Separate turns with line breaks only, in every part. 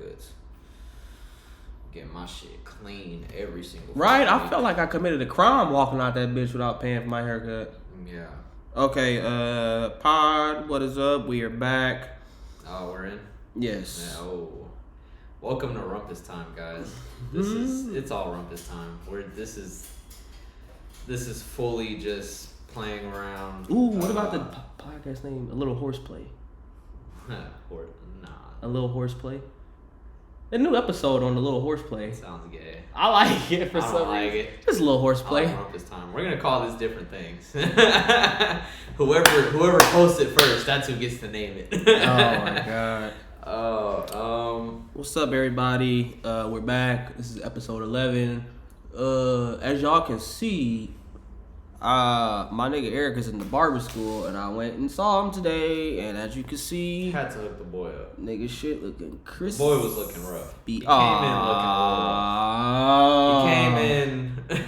haircuts. Get my shit clean every single
Right?
week.
I felt like I committed a crime walking out that bitch without paying for my haircut.
Yeah.
Okay, pod, what is up? We are back.
Oh, we're in?
Yes.
Yeah, oh. Welcome to Rumpus Time, guys. It's all Rumpus Time. This is fully just playing around.
Ooh, what about the podcast name? A Little Horseplay.
Nah.
A Little Horseplay. A new episode on the Little Horseplay.
Sounds gay.
I like it for some reason.
I like it.
Just a little horseplay.
I like Rumpus Time. We're gonna call this different things. whoever posts it first, that's who gets to name it.
Oh my god.
What's
up, everybody? We're back. This is episode 11. As y'all can see, my nigga Eric is in the barber school, and I went and saw him today. And as you can see,
had to hook the boy up.
Nigga, shit looking crisp.
The boy was looking rough. He came in looking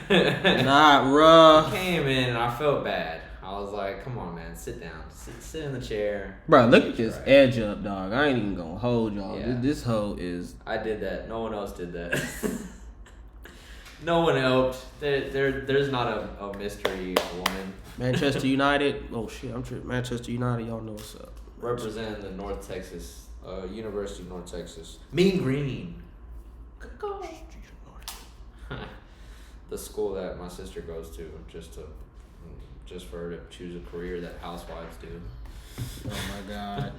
rough.
Not rough.
He came in, and I felt bad. I was like, "Come on, man, sit down, sit in the chair."
Bro, look at this edge up, dog. I ain't even gonna hold y'all.
Yeah.
This hoe is.
I did that. No one else did that. No one helped. There's not a mystery woman.
Manchester United. Oh shit, I'm tripping. Manchester United. Y'all know what's up.
Representing the North Texas, University of North Texas. Mean Green. Go. The school that my sister goes to, just for her to choose a career that housewives do.
Oh my god.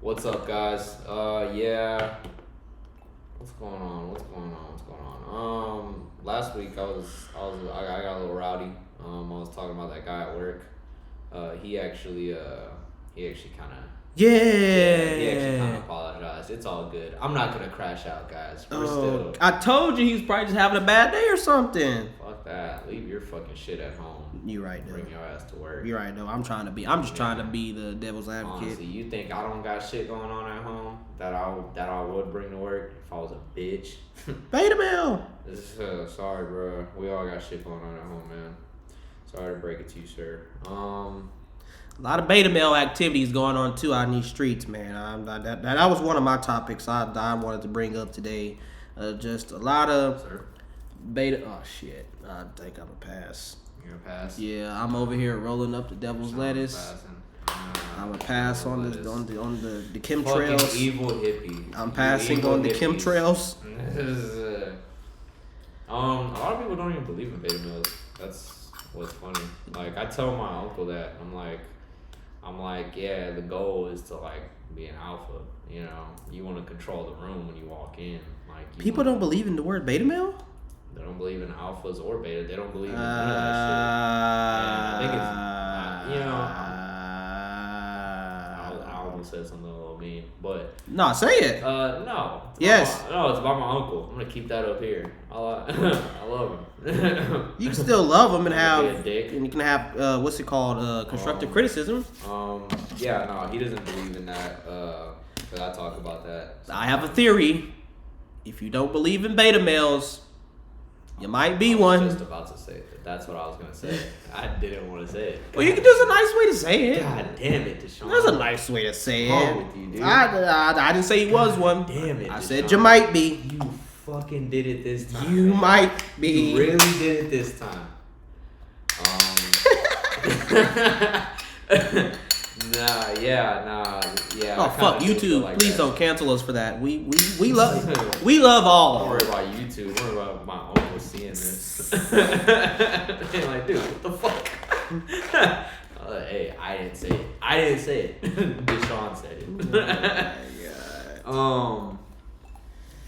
What's up, guys? Yeah. What's going on? Last week I got a little rowdy. I was talking about that guy at work. He actually kind of.
Yeah.
He actually kind of apologized. It's all good. I'm not gonna crash out, guys.
I told you he was probably just having a bad day or something.
Fuck that. Leave your fucking shit at home.
You right though.
Bring your ass to work.
You're right though. I'm just trying to be the devil's advocate.
Honestly, you think I don't got shit going on at home that I would bring to work if I was a bitch?
Beta male.
Sorry, bro. We all got shit going on at home, man. Sorry to break it to you, sir.
A lot of beta male activities going on too out in these streets, man. That was one of my topics I wanted to bring up today. Just a lot of beta. Oh shit! I think I'm a pass.
You're a pass.
Yeah, I'm over here rolling up the devil's lettuce. I'm a pass on the chemtrails.
Fucking evil hippie.
I'm passing on the chemtrails.
A lot of people don't even believe in beta males. That's what's funny. Like I tell my uncle that I'm like, yeah, the goal is to like be an alpha. You know, you want to control the room when you walk in. Like
people don't believe in the word beta male.
They don't believe in alphas or beta. They don't believe in none of that shit. And I think it's, I almost said something a little mean, but
no, say it.
No.
Yes.
No, it's about my uncle. I'm gonna keep that up here. I love him.
You can still love him and have,
a dick.
and you can have what's it called? Constructive criticism.
Yeah, no, he doesn't believe in that. Cause I talk about that.
I have a theory. If you don't believe in beta males, you might be one.
I was just about to say it. That's what I was gonna say. I didn't want to say it.
Well, there's a nice way to say it.
God damn it, Deshaun.
There's a nice way to say it.
What's wrong with you, dude?
I didn't say he was one.
Damn it,
I
Deshaun.
said you might be.
You fucking did it this time.
You
man.
might be.
You really did it this time. Nah.
Oh fuck YouTube! Like please don't cancel us for that. We love all.
Don't worry about YouTube. Don't worry about my uncle seeing this. Like, dude, what the fuck? Hey, I didn't say it. Deshaun said it. Oh my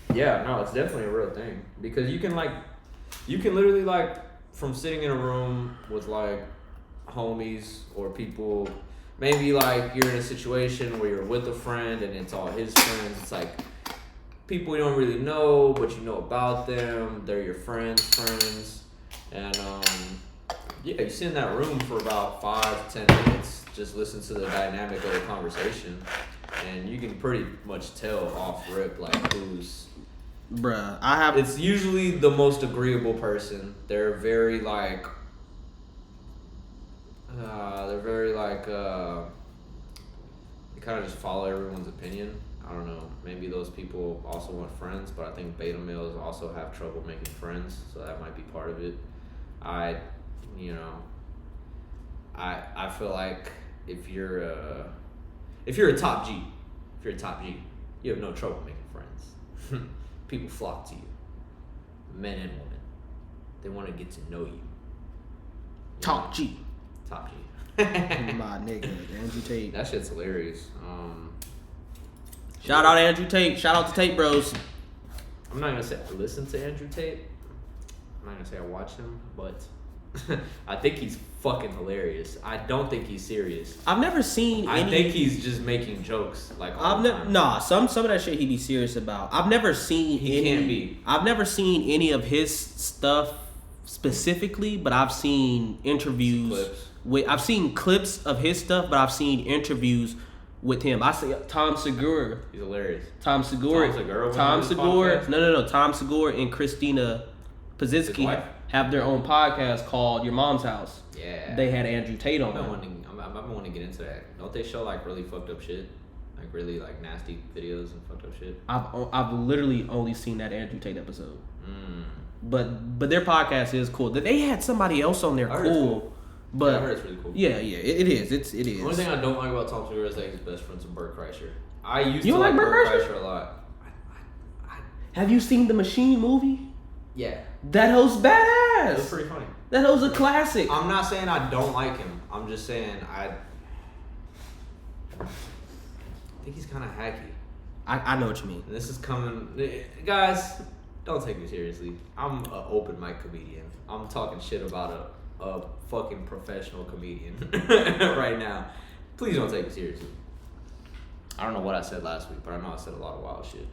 god. Yeah, no, it's definitely a real thing because you can literally like from sitting in a room with like homies or people. Maybe like you're in a situation where you're with a friend and it's all his friends. It's like people you don't really know, but you know about them. They're your friends. And yeah, you sit in that room for about 5 to 10 minutes, just listen to the dynamic of the conversation, and you can pretty much tell off rip like who's.
Bruh,
It's usually the most agreeable person. They're very like. you kind of just follow everyone's opinion. I don't know. Maybe those people also want friends, but I think beta males also have trouble making friends, so that might be part of it. I feel like if you're a top G, you have no trouble making friends. People flock to you, men and women. They want to get to know you.
Top G.
Top G.
My nigga, Andrew Tate.
That shit's hilarious.
Shout out Andrew Tate. Shout out to Tate Bros.
I'm not gonna say I listen to Andrew Tate. I'm not gonna say I watch him, but I think he's fucking hilarious. I don't think he's serious.
I've never seen
I think he's just making jokes like all the time.
Nah, some of that shit he be serious about. I've never seen
can't be.
I've never seen any of his stuff specifically, but I've seen interviews I've seen clips of his stuff, but I've seen interviews with him. I say Tom Segura.
He's hilarious.
Tom Segura. No. Tom Segura and Christina Pazitsky have their own podcast called Your Mom's House.
Yeah.
They had Andrew Tate on.
I've been wanting to get into that. Don't they show like really fucked up shit? Like really like nasty videos and fucked up shit?
I've literally only seen that Andrew Tate episode. But their podcast is cool. They had somebody else on there cool. But
I heard it's really cool.
Yeah, it is. It is.
The only thing I don't like about Tom Segura is that he's best friends with Bert Kreischer. I used
to
like Bert Kreischer a lot.
Have you seen the Machine movie?
Yeah.
That hoe's badass.
It was pretty funny.
That hoe's a classic.
I'm not saying I don't like him. I'm just saying I think he's kind of hacky.
I know what you mean.
And this is coming, guys. Don't take me seriously. I'm an open mic comedian. I'm talking shit about a fucking professional comedian right now. Please don't take me seriously. I don't know what I said last week, but I know I said a lot of wild shit.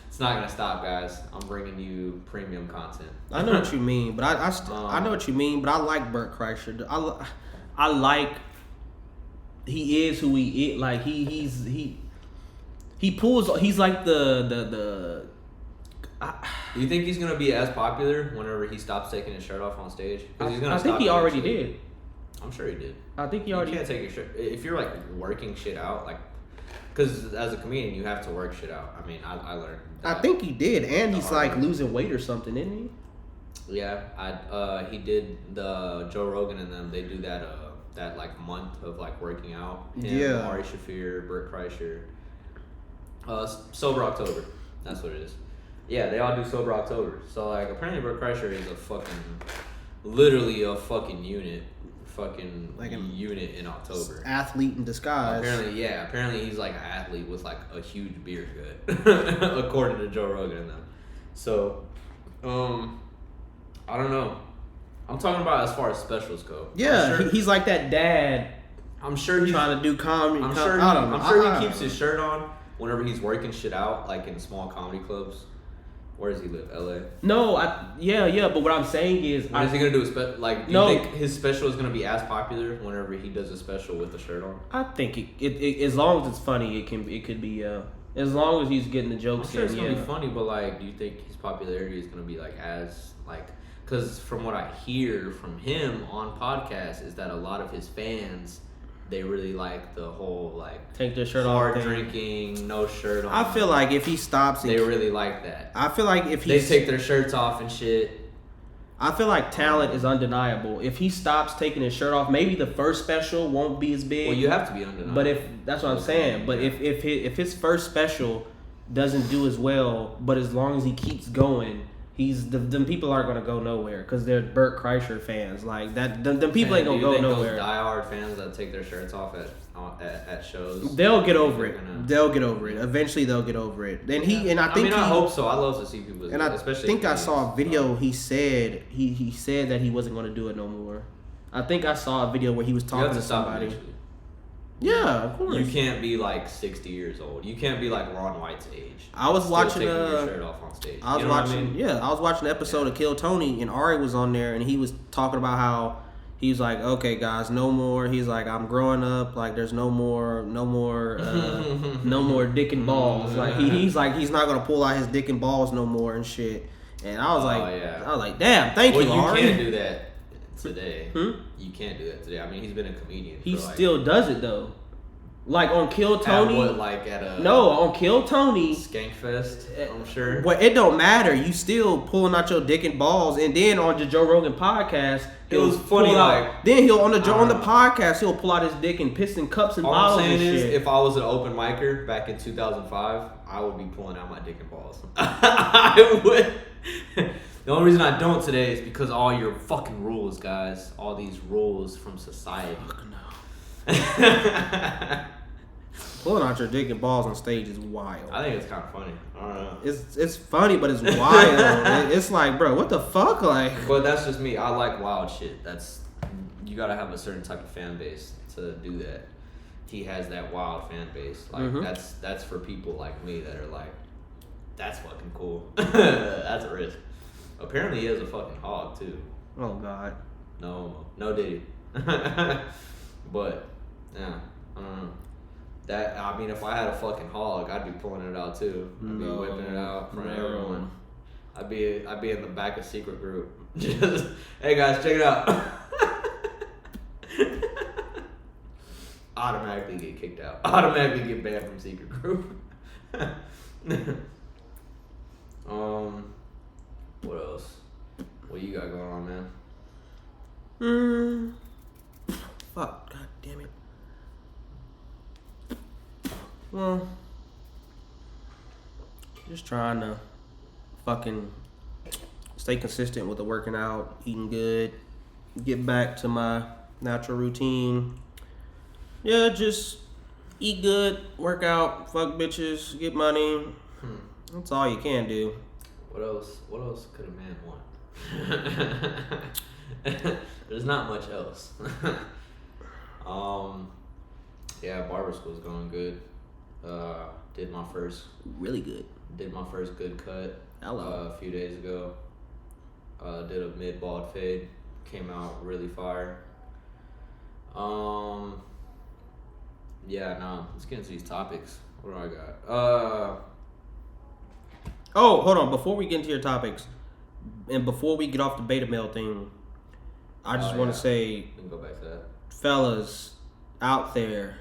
It's not gonna stop, guys. I'm bringing you premium content.
I know what you mean, but I know what you mean, but I like Bert Kreischer. I like he is who he is. Like he pulls. He's like the.
Do you think he's gonna be as popular whenever he stops taking his shirt off on stage?
I think he already did.
I'm sure he did.
I think he already.
You can't take your shirt if you're like working shit out, like, because as a comedian you have to work shit out. I mean, I learned.
I think he did, and he's like losing weight or something, isn't he?
Yeah, he did the Joe Rogan and them. They do that like month of like working out. Him, Ari Shaffir, Bert Kreischer. Sober October. That's what it is. Yeah, they all do Sober October. So, like, apparently Bert Kreischer is literally a fucking unit. Fucking like a unit in October.
Athlete in disguise.
Apparently he's like an athlete with like a huge beard gut. According to Joe Rogan and them. So, I don't know. I'm talking about as far as specials go.
Yeah, he's like that dad.
I'm sure he's
trying to do comedy.
I'm sure he keeps his shirt on whenever he's working shit out, like in small comedy clubs. Where does he live? LA? No,
but what I'm saying is,
is he gonna do do you think his special is gonna be as popular whenever he does a special with the shirt on?
I think it as long as it's funny, it could be as long as he's getting the jokes.
I'm sure it's gonna be funny, but like, do you think his popularity is gonna be like as like? Because from what I hear from him on podcasts is that a lot of his fans, they really like the whole like
take their shirt
hard
off,
drinking, no shirt on.
I feel like if he stops,
they really like that.
I feel like if
they take their shirts off and shit.
I feel like talent is undeniable. If he stops taking his shirt off, maybe the first special won't be as big.
Well, you have to be undeniable.
But if that's what I'm saying. But if his first special doesn't do as well, but as long as he keeps going, them people aren't gonna go nowhere because they're Bert Kreischer fans. Like that, them people ain't gonna go nowhere.
Those diehard fans that take their shirts off at shows,
they'll get over it. They'll get over it. Eventually, they'll get over it. And I
hope so. I love to see people.
And I think I saw a video. He said he said that he wasn't gonna do it no more. I think I saw a video where he was talking to somebody. Yeah, of course.
You can't be like 60 years old. You can't be like Ron White's age.
I was watching
your shirt off on stage.
I was watching an episode of Kill Tony, and Ari was on there, and he was talking about how he was like, okay, guys, no more. He's like, I'm growing up. Like, there's no more dick and balls. Like he's like, he's not gonna pull out his dick and balls no more and shit. And I was like, damn, thank you, Ari.
You can't do that today. You can't do that today. I mean, he's been a comedian.
He still does it though. Like on Kill Tony.
At what, like at a
no, on Kill Tony.
Skankfest, I'm sure.
Well, it don't matter. You still pulling out your dick and balls, and then on the Joe Rogan podcast,
it was funny. Like
then he'll on the podcast, he'll pull out his dick and piss in cups and
all
bottles.
I'm saying
and
is,
shit.
if I was an open micer back in 2005, I would be pulling out my dick and balls. I would. The only reason I don't today is because all your fucking rules, guys. All these rules from society.
Fuck no. Pulling out your dick and balls on stage is wild.
I think it's kind of funny. I don't know.
It's funny, but it's wild. It's like, bro, what the fuck, like.
But that's just me. I like wild shit. You gotta have a certain type of fan base to do that. He has that wild fan base. Like that's for people like me that are like, that's fucking cool. That's a risk. Apparently he has a fucking hog too.
Oh God.
No Diddy. But yeah, I don't know. That, I mean, if I had a fucking hog, I'd be pulling it out too. I'd be whipping it out for everyone. I'd be in the back of secret group. Just, hey guys, check it out. Automatically get kicked out. Automatically get banned from secret group. What else? What you got going on, man?
Fuck, god damn it. Well, just trying to fucking stay consistent with the working out, eating good, get back to my natural routine. Yeah, just eat good, work out, fuck bitches, get money. That's all you can do.
What else could a man want? There's not much else. Yeah, barber school's going good. Did my first good cut a few days ago. Did a mid bald fade, came out really fire. Let's get into these topics. What do I got?
Oh, hold on. Before we get into your topics, and before we get off the beta mail thing, I just want to say,
we can go back to that.
Fellas out there,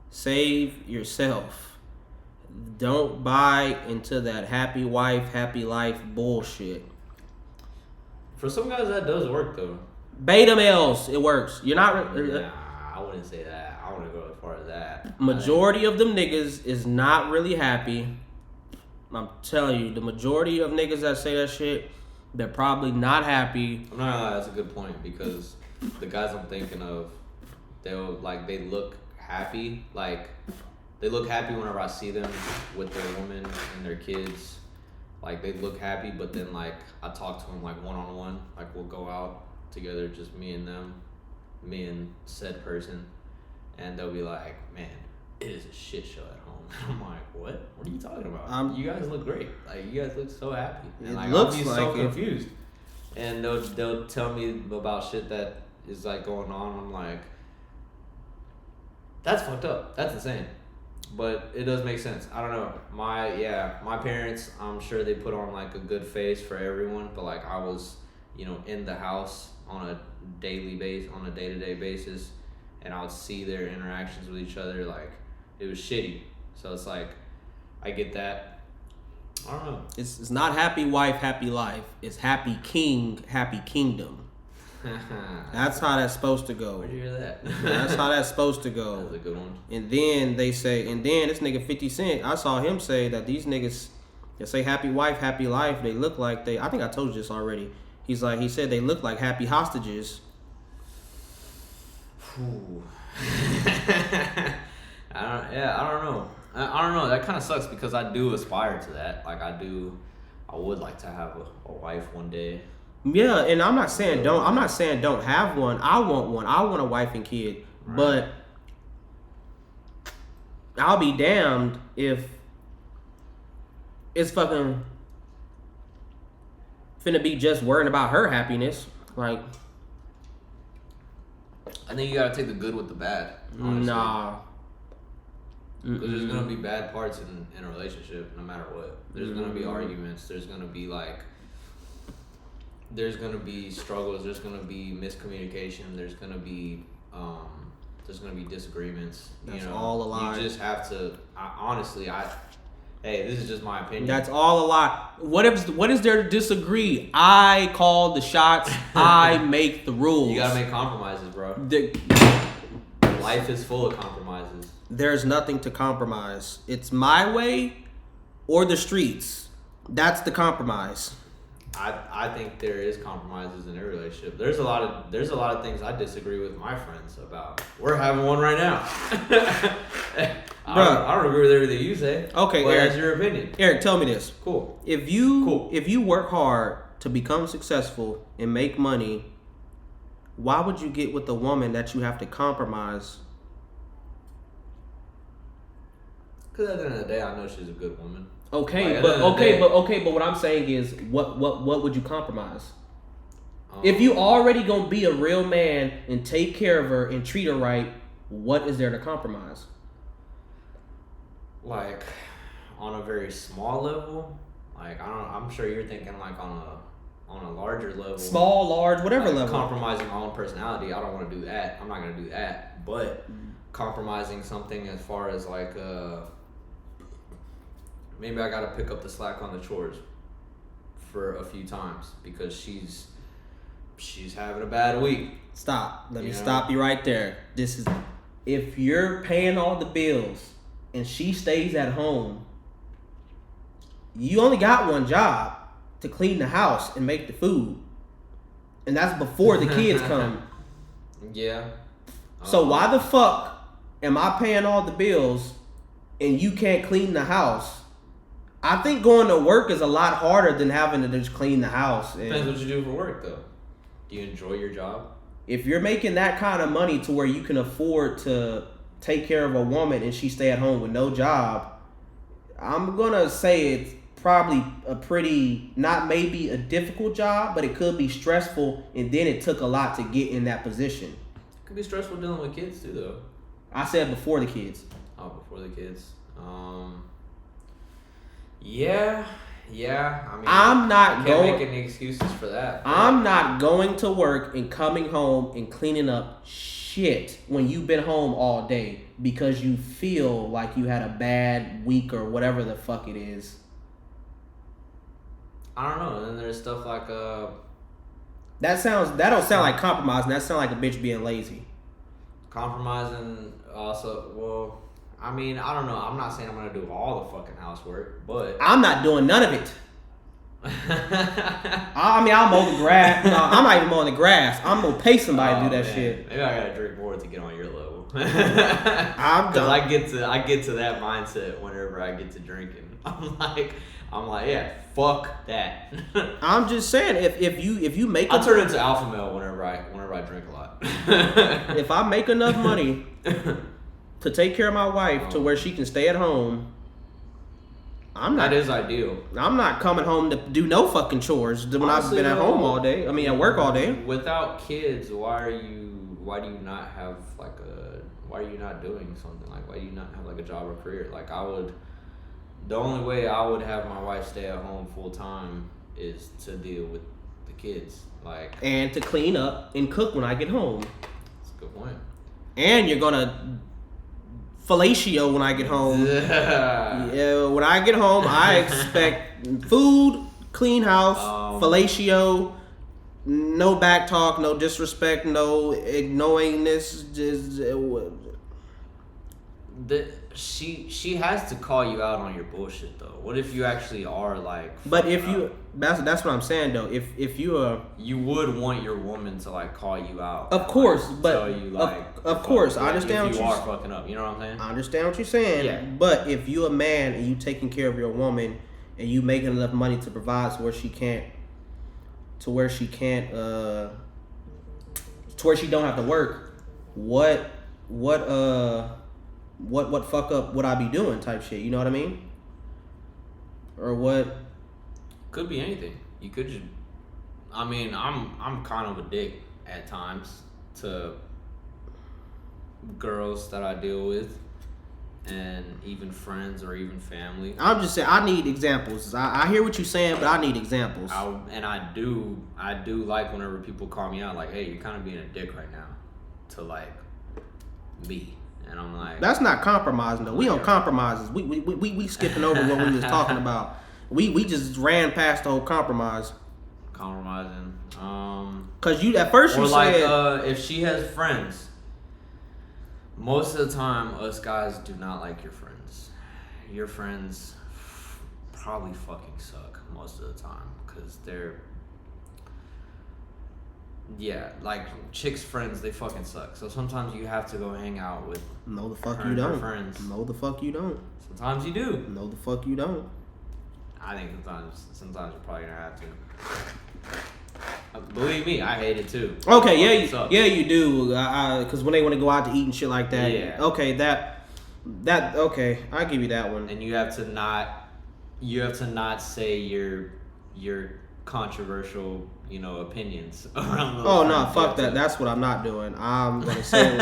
save yourself. Don't buy into that happy wife, happy life bullshit.
For some guys, that does work though.
Beta males, it works. You're not.
Nah, I wouldn't say that. I wouldn't go as far as that.
Majority of them niggas is not really happy. I'm telling you, the majority of niggas that say that shit, they're probably not happy.
I'm not gonna lie, that's a good point, because the guys I'm thinking of, they look happy. Like, they look happy whenever I see them with their woman and their kids. Like, they look happy, but then, like, I talk to them, like, one-on-one. Like, we'll go out together, just me and them, me and said person. And they'll be like, man, it is a shit show at home. I'm like, what? What are you talking about? You guys look great. Like, you guys look so happy. And, like, I'll be so confused. And they'll tell me about shit that is, like, going on. I'm like, that's fucked up. That's insane. But it does make sense. I don't know. My parents, I'm sure they put on, like, a good face for everyone. But, like, I was, in the house on a day-to-day basis. And I would see their interactions with each other. Like, it was shitty. So it's like, I get that. I don't know.
It's not happy wife, happy life. It's happy king, happy kingdom. That's how that's supposed to go.
Where'd you hear that?
That's how that's supposed to go.
That's a good one.
And then this nigga 50 Cent, I saw him say that these niggas that say happy wife, happy life, they look like I think I told you this already. He said they look like happy hostages.
I don't know. I don't know. That kind of sucks because I do aspire to that. Like, I would like to have a wife one day.
Yeah, and I'm not saying don't have one. I want one. I want a wife and kid. Right. But I'll be damned if it's fucking finna be just worrying about her happiness. Like,
I think you gotta take the good with the bad. Honestly. Nah. Because there's gonna be bad parts in a relationship, no matter what. There's gonna be arguments. There's gonna be struggles. There's gonna be miscommunication. There's gonna be There's gonna be disagreements.
That's all a lie.
You just have to. Honestly, hey, this is just my opinion.
That's all a lie. What is there to disagree? I call the shots. I make the rules.
You gotta make compromises, bro. Life is full of compromises.
There's nothing to compromise. It's my way or the streets. That's the compromise.
I think there is compromises in every relationship. There's a lot of things I disagree with my friends about. We're having one right now. I don't agree with everything you say.
Okay,
but
Eric,
that's your opinion.
Eric, tell me this.
Cool.
If you work hard to become successful and make money, why would you get with a woman that you have to compromise?
Because at the end of the day, I know she's a good woman.
Okay, but what I'm saying is, what would you compromise? If you already gonna be a real man and take care of her and treat her right, what is there to compromise?
Like, on a very small level, like I'm sure you're thinking like on a larger level.
Small, large, whatever level.
Compromising my own personality, I don't want to do that. I'm not gonna do that. But compromising something as far as like maybe I gotta pick up the slack on the chores for a few times because she's having a bad week.
Stop. Let me stop you right there. If you're paying all the bills and she stays at home, you only got one job, to clean the house and make the food. And that's before the kids come.
Yeah.
So why the fuck am I paying all the bills and you can't clean the house? I think going to work is a lot harder than having to just clean the house.
Depends what you do for work, though. Do you enjoy your job?
If you're making that kind of money to where you can afford to take care of a woman and she stay at home with no job, I'm going to say it's probably a pretty, not maybe a difficult job, but it could be stressful, and then it took a lot to get in that position.
It could be stressful dealing with kids, too, though.
I said before the kids.
Oh, before the kids. Yeah. I mean, I can't make any excuses for that.
I'm not going to work and coming home and cleaning up shit when you've been home all day because you feel like you had a bad week or whatever the fuck it is.
I don't know. And then there's stuff like
that don't sound like compromising. That sound like a bitch being lazy.
Compromising also. Well, I mean, I don't know. I'm not saying I'm gonna do all the fucking housework, but
I'm not doing none of it. I mean, I'll mow the grass. No, I'm not even mowing the grass. I'm gonna pay somebody to do that shit.
Maybe I gotta drink more to get on your level. Because I get to that mindset whenever I get to drinking. I'm like, yeah, fuck that.
I'm just saying, if you make,
I turn into alpha male whenever I drink a lot.
If I make enough money to take care of my wife to where she can stay at home,
that is ideal.
I'm not coming home to do no fucking chores when I've been at home all day. I mean, at work all day.
Without kids, why do you not have why are you not doing something? Like, why do you not have like a job or career? Like, the only way I would have my wife stay at home full time is to deal with the kids. Like,
and to clean up and cook when I get home.
That's a good point. And
you're gonna fellatio when I get home. Yeah, when I get home, I expect food, clean house, fellatio, no back talk, no disrespect, no ignoringness. Just
she has to call you out on your bullshit though. What if you actually are like?
But if you, that's what I'm saying though. If you are,
you would want your woman to like call you out.
Of course,
like,
but
tell you like,
of course, I understand
if
what
you are fucking up. You know what I'm saying?
I understand what you're saying.
Yeah.
But if you a man and you taking care of your woman and you making enough money to provide to where she don't have to work, what fuck up would I be doing type shit, you know what I mean? Or what?
Could be anything. You could just, I mean, I'm kind of a dick at times to girls that I deal with and even friends or even family.
I'm just saying, I need examples. I hear what you're saying, but I need examples.
I do like whenever people call me out like, hey, you're kind of being a dick right now, to like me. And I'm like,
that's not compromising though. We on compromises. We skipping over what we was talking about. We just ran past the whole compromise.
Compromising.
Cause you at first you said
if she has friends, most of the time us guys do not like your friends. Your friends probably fucking suck most of the time because they're like chicks' friends, they fucking suck. So sometimes you have to go hang out with
no the fuck you don't.
Friends.
No the fuck you don't.
Sometimes you do.
No the fuck you don't.
I think sometimes you're probably gonna have to. Believe me, I hate it too.
Okay, you do. Because when they want to go out to eat and shit like that.
Yeah.
Okay, that okay, I'll give you that one.
And you have to not say your controversial, opinions around those.
Oh no, fuck that. That's what I'm not doing. I'm gonna say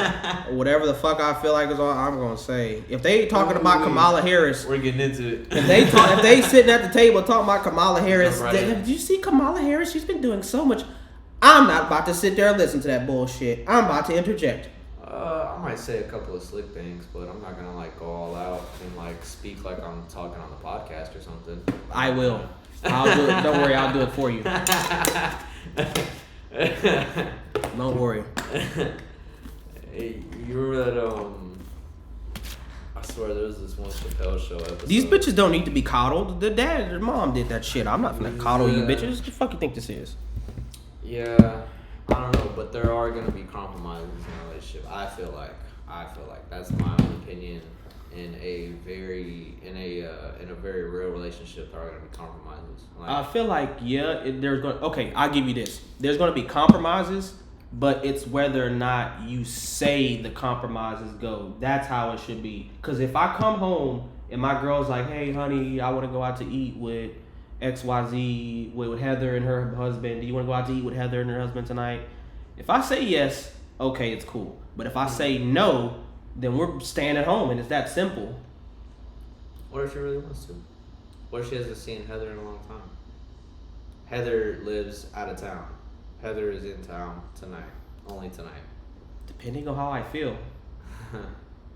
whatever the fuck I feel like is all I'm gonna say. If they talking about Kamala Harris,
we're getting into it.
If they sitting at the table talking about Kamala Harris, did you see Kamala Harris? She's been doing so much. I'm not about to sit there and listen to that bullshit. I'm about to interject.
I might say a couple of slick things, but I'm not gonna go all out and speak like I'm talking on the podcast or something.
I will. I'll do it. Don't worry, I'll do it for you. Don't worry.
Hey, you remember that? I swear there was this one Chappelle Show episode.
These bitches don't need to be coddled. The mom did that shit. I'm not gonna coddle you bitches. What the fuck you think this is?
Yeah, I don't know, but there are gonna be compromises in a relationship. I feel like that's my own opinion. In a very real relationship, there are gonna be compromises.
I feel like I'll give you this. There's gonna be compromises, but it's whether or not you say the compromises go. That's how it should be. Cause if I come home and my girl's like, "Hey, honey, I want to go out to eat with XYZ with Heather and her husband. Do you want to go out to eat with Heather and her husband tonight?" If I say yes, okay, it's cool. But if I say no, then we're staying at home, and it's that simple.
What if she really wants to? What if she hasn't seen Heather in a long time? Heather lives out of town. Heather is in town tonight. Only tonight.
Depending on how I feel.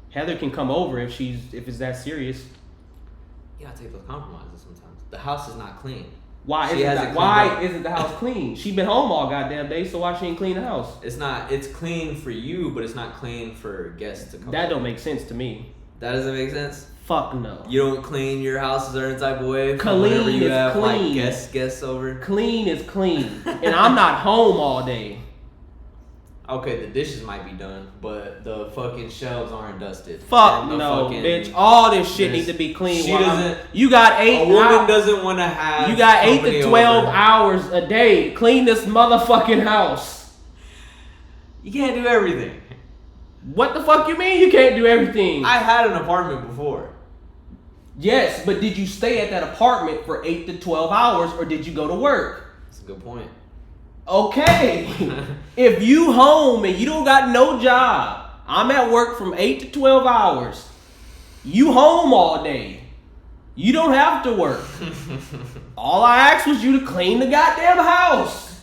Heather can come over if it's that serious.
You gotta take those compromises sometimes. The house is not clean.
Why isn't the house clean? She been home all goddamn day, so why she ain't clean the house?
It's clean for you, but it's not clean for guests to come.
That don't make sense to me.
That doesn't make sense?
Fuck no.
You don't clean your house a certain type of way
clean
whenever you have
clean.
Guests over?
Clean is clean. And I'm not home all day.
Okay, the dishes might be done, but the fucking shelves aren't dusted.
Fuck no, bitch. All this shit needs to be clean.
She doesn't.
You got 8
A woman doesn't want to have.
You got 8 to 12
over.
hours a day. Clean this motherfucking house.
You can't do everything.
What the fuck you mean you can't do everything?
I had an apartment before.
Yes, but did you stay at that apartment for 8 to 12 hours or did you go to work?
That's a good point.
Okay. If you home and you don't got no job, I'm at work from 8 to 12 hours. You home all day. You don't have to work. All I asked was you to clean the goddamn house.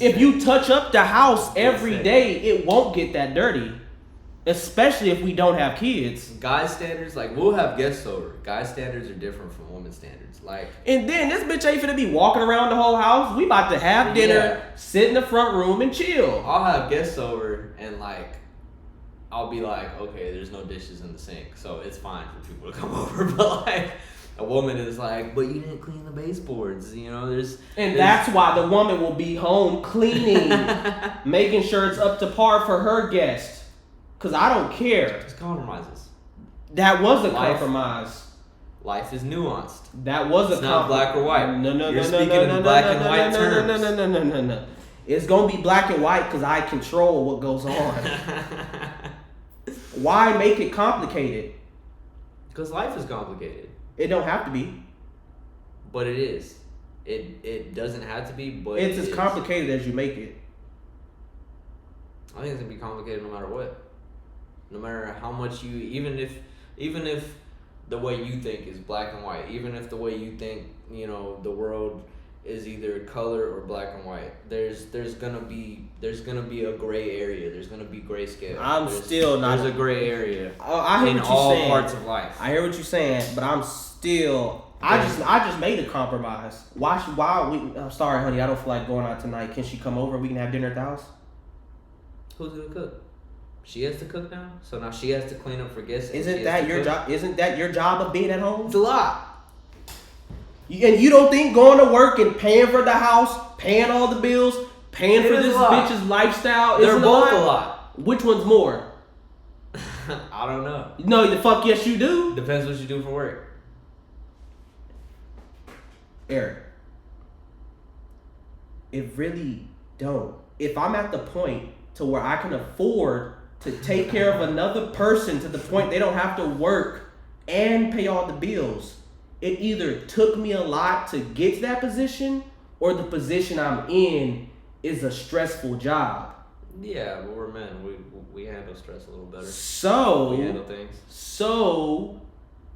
If you touch up the house every day, it won't get that dirty. Especially if we don't have kids.
Guy standards, we'll have guests over. Guy standards are different from women's standards.
And then this bitch ain't finna be walking around the whole house. We about to have dinner, sit in the front room and chill.
I'll have guests over and I'll be like, okay, there's no dishes in the sink, so it's fine for people to come over. But a woman is like, but you didn't clean the baseboards,
that's why the woman will be home cleaning, making sure it's up to par for her guest. Cause I don't care.
It's compromises.
That was a compromise.
Life is nuanced.
That was
it's not black or white.
No.
You're speaking in black and white terms.
No. It's gonna be black and white because I control what goes on. Why make it complicated?
Because life is complicated.
It don't have to be.
But it is. It doesn't have to be, but
it's as complicated as you make it.
I think it's gonna be complicated no matter what. No matter how much even if the way you think is black and white, even if the way you think, the world is either color or black and white. There's gonna be a gray area. There's gonna be grayscale. There's a gray area.
I hear
in
what you're
all
saying.
parts of life.
I hear what you're saying, but I'm still. I just made a compromise. I'm sorry, honey. I don't feel like going out tonight. Can she come over? We can have dinner at the house.
Who's gonna cook? She has to cook now. So now she has to clean up for guests.
Isn't that your job? Isn't that your job of being at home?
It's a lot.
And you don't think going to work and paying for the house, paying all the bills, paying for this bitch's lifestyle
They're
isn't
both a lot.
Which one's more?
I don't know.
No, the fuck yes you do.
Depends what you do for work.
Eric, it really don't. If I'm at the point to where I can afford to take care of another person to the point they don't have to work and pay all the bills, it either took me a lot to get to that position or the position I'm in is a stressful job.
Yeah, but we're men. We handle stress a little better.
So,
we handle things.
So,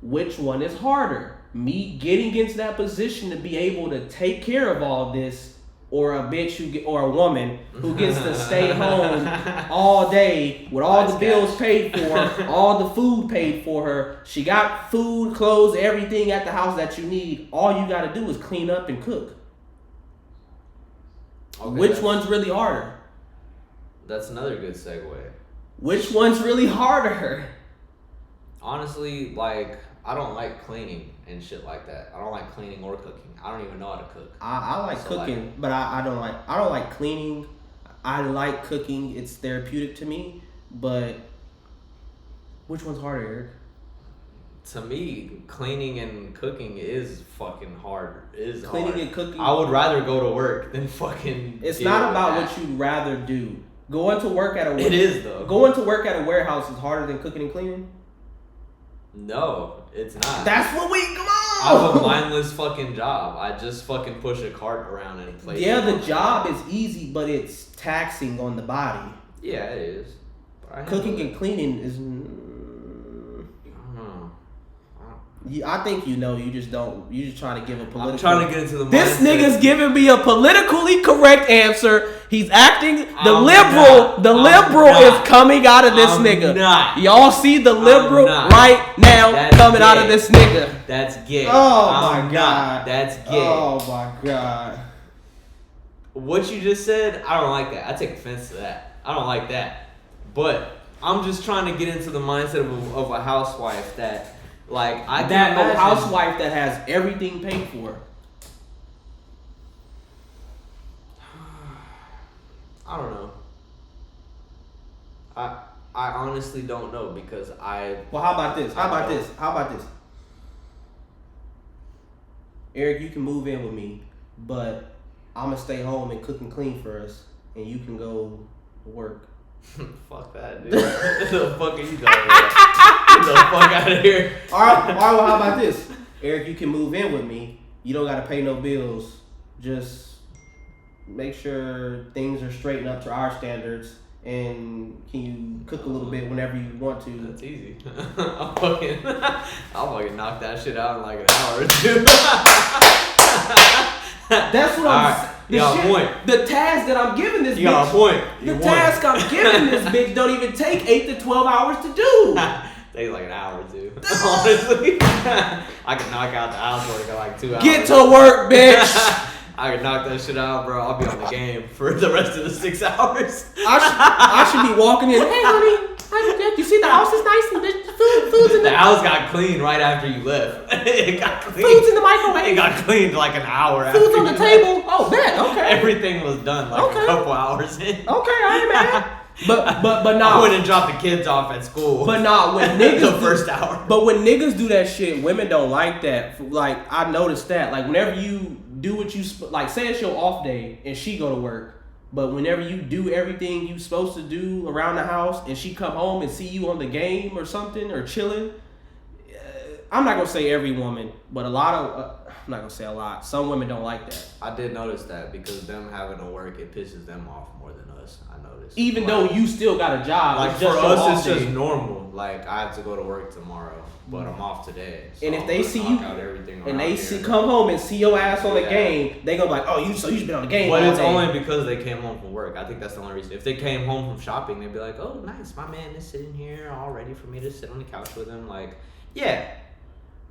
which one is harder? Me getting into that position to be able to take care of all this, or a bitch or a woman who gets to stay home all day with all the bills paid for, all the food paid for her. She got food, clothes, everything at the house that you need. All you got to do is clean up and cook. Okay, which one's really harder?
That's another good segue.
Which one's really harder?
Honestly, like, I don't like cleaning and shit like that. I don't like cleaning or cooking. I don't even know how to cook.
I like cooking, but I don't like cleaning. I like cooking. It's therapeutic to me. But which one's harder, Eric?
To me, cleaning and cooking is fucking hard.
Cleaning and cooking.
I would rather go to work than fucking.
It's not about what you'd rather do. Going to work at a.
It is though.
Going to work at a warehouse is harder than cooking and cleaning.
No, it's not.
That's what we come on.
I have a mindless fucking job. I just fucking push a cart around and play.
Yeah, the job is easy, but it's taxing on the body.
Yeah, it is.
Cooking and cleaning is. I think you know. You just don't. You just trying to give a political.
I'm trying to get into the.
This nigga's giving me a politically correct answer. He's acting. The liberal is coming out of this nigga. Y'all see the liberal right now coming out of this nigga.
That's gay.
Oh my god.
That's gay.
Oh my god.
What you just said, I don't like that. I take offense to that. I don't like that. But I'm just trying to get into the mindset of a housewife that. Like
a housewife that has everything paid for.
I don't know. I honestly don't know because
Well, how about this? Eric, you can move in with me, but I'm gonna stay home and cook and clean for us, and you can go work.
Fuck that, dude. What the fuck are you talking about? Get the fuck out of here.
All right, well, how about this? Eric, you can move in with me. You don't got to pay no bills. Just make sure things are straightened up to our standards. And can you cook a little bit whenever you want to?
That's easy. I'll fucking knock that shit out in like an hour or two.
That's what I'm saying.
You got a point.
The task that I'm giving this bitch.
You got a point.
The task I'm giving this bitch don't even take 8 to 12 hours to do.
Takes like an hour or two. Honestly. I can knock out the housework in like 2 hours.
Get to work, bitch.
I can knock that shit out, bro. I'll be on the game for the rest of the 6 hours.
I should be walking in. Hey, honey. You see the house is nice and the food's in
the house got clean right after you left. It got clean.
Food's in the microwave.
It got cleaned like an hour after.
Food's on the table. Oh, man. Okay.
Everything was done like a couple hours in.
Okay, I ain't mad. But nah.
I went and dropped the kids off at school.
But nah, when niggas
the first hour.
But when niggas do that shit, women don't like that. Like I noticed that. Like whenever you do what you like, say it's your off day and she go to work. But whenever you do everything you supposed to do around the house and she come home and see you on the game or something or chilling, I'm not gonna say every woman, but a lot of I'm not gonna say a lot. Some women don't like that.
I did notice that because them having to work, it pisses them off more than us. I noticed.
Even though you still got a job,
like
it's
for
just
us, it's
day.
just normal. Like I have to go to work tomorrow, but I'm off today. So
and if they see you, and they come home and see your ass on the game, they gonna be like, oh, you've been on the game.
But
all
it's
day.
only because they came home from work. I think that's the only reason. If they came home from shopping, they'd be like, oh, nice, my man is sitting here all ready for me to sit on the couch with him. Like, yeah.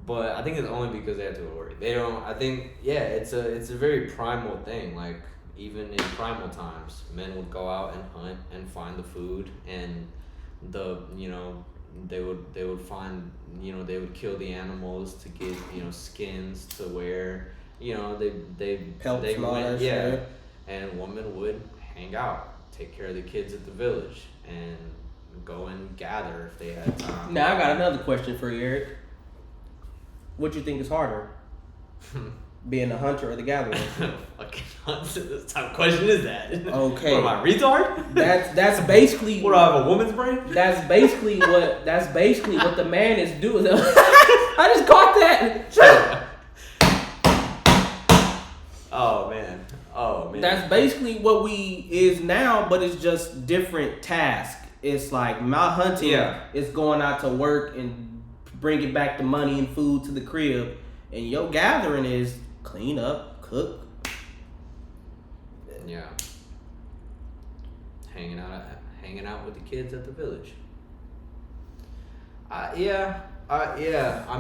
But I think it's only because they have to go to work. They don't. I think it's a very primal thing. Like even in primal times, men would go out and hunt and find the food, and they would find they would kill the animals to get skins to wear. They
pelts and all that shit.
And women would hang out, take care of the kids at the village, and go and gather if they had time.
Now I got another question for you, Eric. What do you think is harder? Being the hunter or the gatherer?
Fucking hunter. What type of question is that?
Okay.
What am I, retard?
That's basically.
What do I have, a woman's brain?
That's basically what the man is doing. I just caught that.
Oh man.
That's basically what we is now, but it's just different task. It's like my hunting is going out to work and bringing back the money and food to the crib, and your gathering is clean up, cook.
Yeah. Hanging out with the kids at the village. I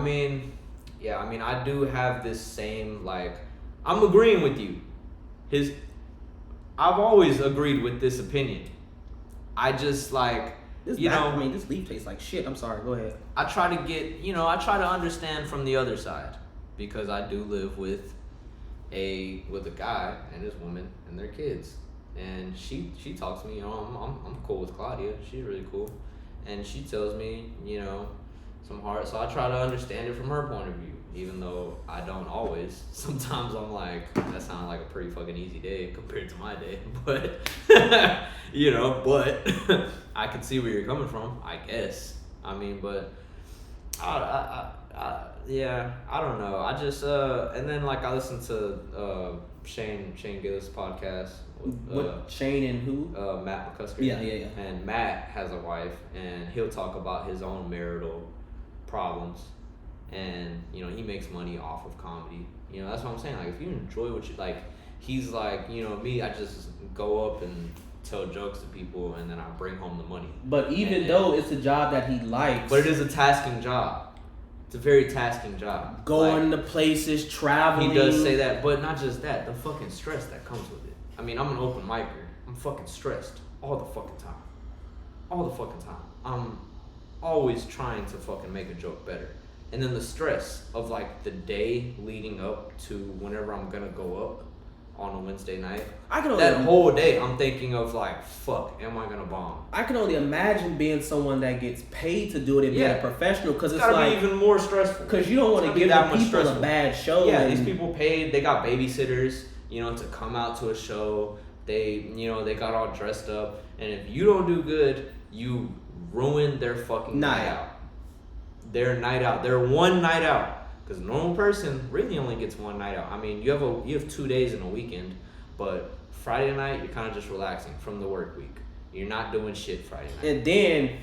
mean, I do have this same, like, I'm agreeing with you. I've always agreed with this opinion. I just like,
this leaf tastes like shit. I'm sorry. Go ahead.
I try to understand from the other side, because I do live with a guy and his woman and their kids, and she talks to me. I'm cool with Claudia. She's really cool, and she tells me some hard. So I try to understand it from her point of view, even though I don't always. Sometimes I'm like, that sounds like a pretty fucking easy day compared to my day, but but I can see where you're coming from, I guess. I mean, but I don't know. I just and then like I listened to Shane Gillis' podcast.
What Shane and who?
Matt McCusker.
Yeah.
And Matt has a wife, and he'll talk about his own marital problems, and he makes money off of comedy. That's what I'm saying. Like if you enjoy what you like, he's like me. I just go up and tell jokes to people, and then I bring home the money.
But even though it's a job that he likes,
but it is a tasking job. It's a very tasking job.
Going to places, traveling.
He does say that, but not just that. The fucking stress that comes with it. I mean, I'm an open micer. I'm fucking stressed all the fucking time. All the fucking time. I'm always trying to fucking make a joke better. And then the stress of like the day leading up to whenever I'm gonna go up on a Wednesday night. Whole day I'm thinking of like, fuck, am I gonna bomb?
I can only imagine being someone that gets paid to do it and being a professional, because it's
gotta be even more stressful.
Because you don't want to give the people a bad show.
Yeah, these people paid. They got babysitters, to come out to a show. They got all dressed up, and if you don't do good, you ruin their fucking night out. Their night out. Their one night out. Because a normal person really only gets one night out. I mean, you have 2 days in a weekend, but Friday night you're kind of just relaxing from the work week. You're not doing shit Friday night.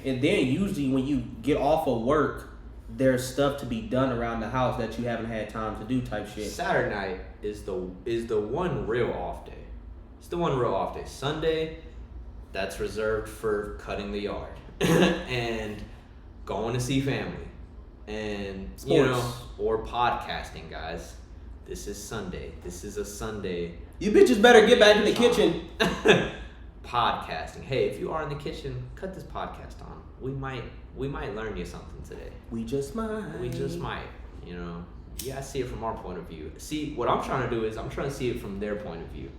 And then usually when you get off of work, there's stuff to be done around the house that you haven't had time to do type shit. Saturday night is the one real off day. It's the one real off day. Sunday, that's reserved for cutting the yard and going to see family. And
sports.
Or podcasting, guys. This is Sunday. This is a Sunday.
You bitches better get back in the kitchen.
Podcasting. Hey, if you are in the kitchen, cut this podcast on. We might learn you something today.
We just might.
Yeah, I see it from our point of view. See, what I'm trying to do is I'm trying to see it from their point of view.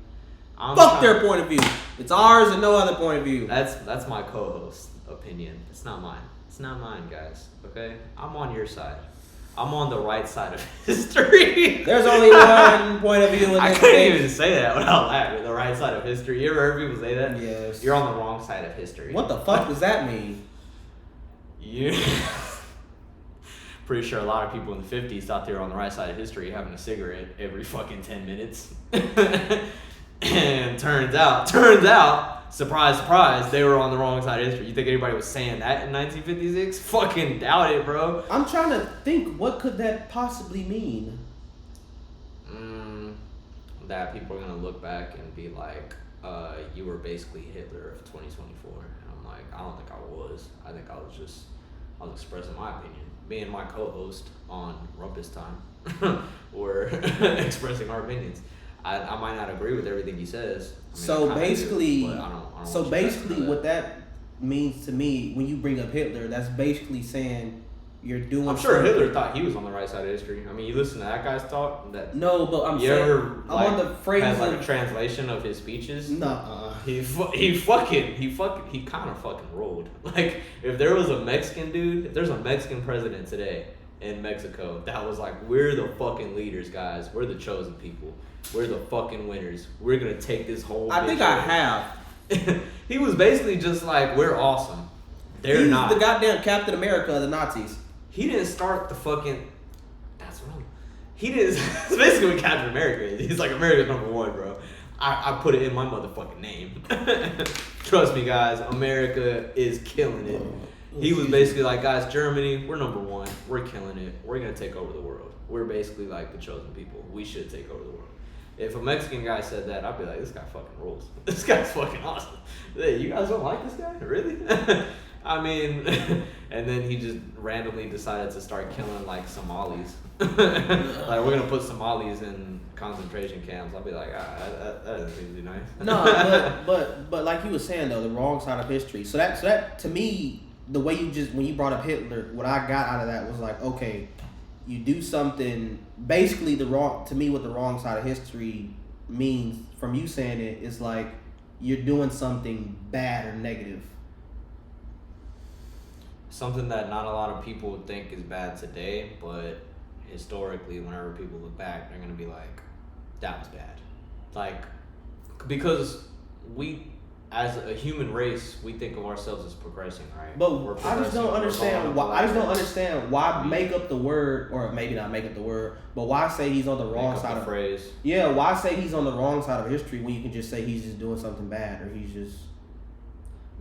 Fuck their point of view. It's ours and no other point of view.
That's my co-host opinion. It's not mine. It's not mine, guys. Okay? I'm on your side. I'm on the right side of history.
There's only one point of view in this
I couldn't even say that without laughing. The right side of history. You ever heard people say that?
Yes.
You're on the wrong side of history.
What the fuck does that mean?
pretty sure a lot of people in the 50s thought they were on the right side of history having a cigarette every fucking 10 minutes. And turns out, surprise, surprise, they were on the wrong side of history. You think anybody was saying that in 1956? Fucking doubt it, bro.
I'm trying to think, what could that possibly mean?
That people are going to look back and be like, you were basically Hitler of 2024. And I'm like, I don't think I was. I think I was expressing my opinion. Me and my co-host on Rumpus Time were expressing our opinions. I might not agree with everything he says.
So basically,
I don't
what that means to me, when you bring up Hitler, that's basically saying you're doing.
I'm sure Hitler thought he was on the right side of history. I mean, you listen to that guy's talk.
No, but I'm saying
ever,
I want the phrase
has like a translation of his speeches.
Nah,
he kind of fucking rolled. Like if there was a Mexican dude, if there's a Mexican president today in Mexico that was like, we're the fucking leaders, guys. We're the chosen people. We're the fucking winners. We're gonna take this whole.
I think I have.
He was basically just like, we're awesome. They're not.
He's the goddamn Captain America of the Nazis.
He didn't start the fucking. That's wrong. He didn't. That's basically what Captain America is. He's like America's #1, bro. I put it in my motherfucking name. Trust me, guys. America is killing it. He was basically like, guys, Germany, we're #1. We're killing it. We're gonna take over the world. We're basically like the chosen people. We should take over the world. If a Mexican guy said that, I'd be like, this guy fucking rules. This guy's fucking awesome. Hey, you guys don't like this guy? Really? I mean, and then he just randomly decided to start killing like Somalis. Like, we're gonna put Somalis in concentration camps. I'll be like, that doesn't seem too nice.
No, but like you were saying though, the wrong side of history. So that to me, the way when you brought up Hitler, what I got out of that was like, okay, you do something basically what the wrong side of history means from you saying it is like you're doing something bad or negative.
Something that not a lot of people would think is bad today, but historically, whenever people look back, they're gonna be like, that was bad. Like, because we, as a human race, we think of ourselves as progressing, right?
But I just don't understand why make up the word, or maybe not make up the word, but why say he's on the wrong side of
phrase?
Yeah, why say he's on the wrong side of history when you can just say he's just doing something bad, or he's just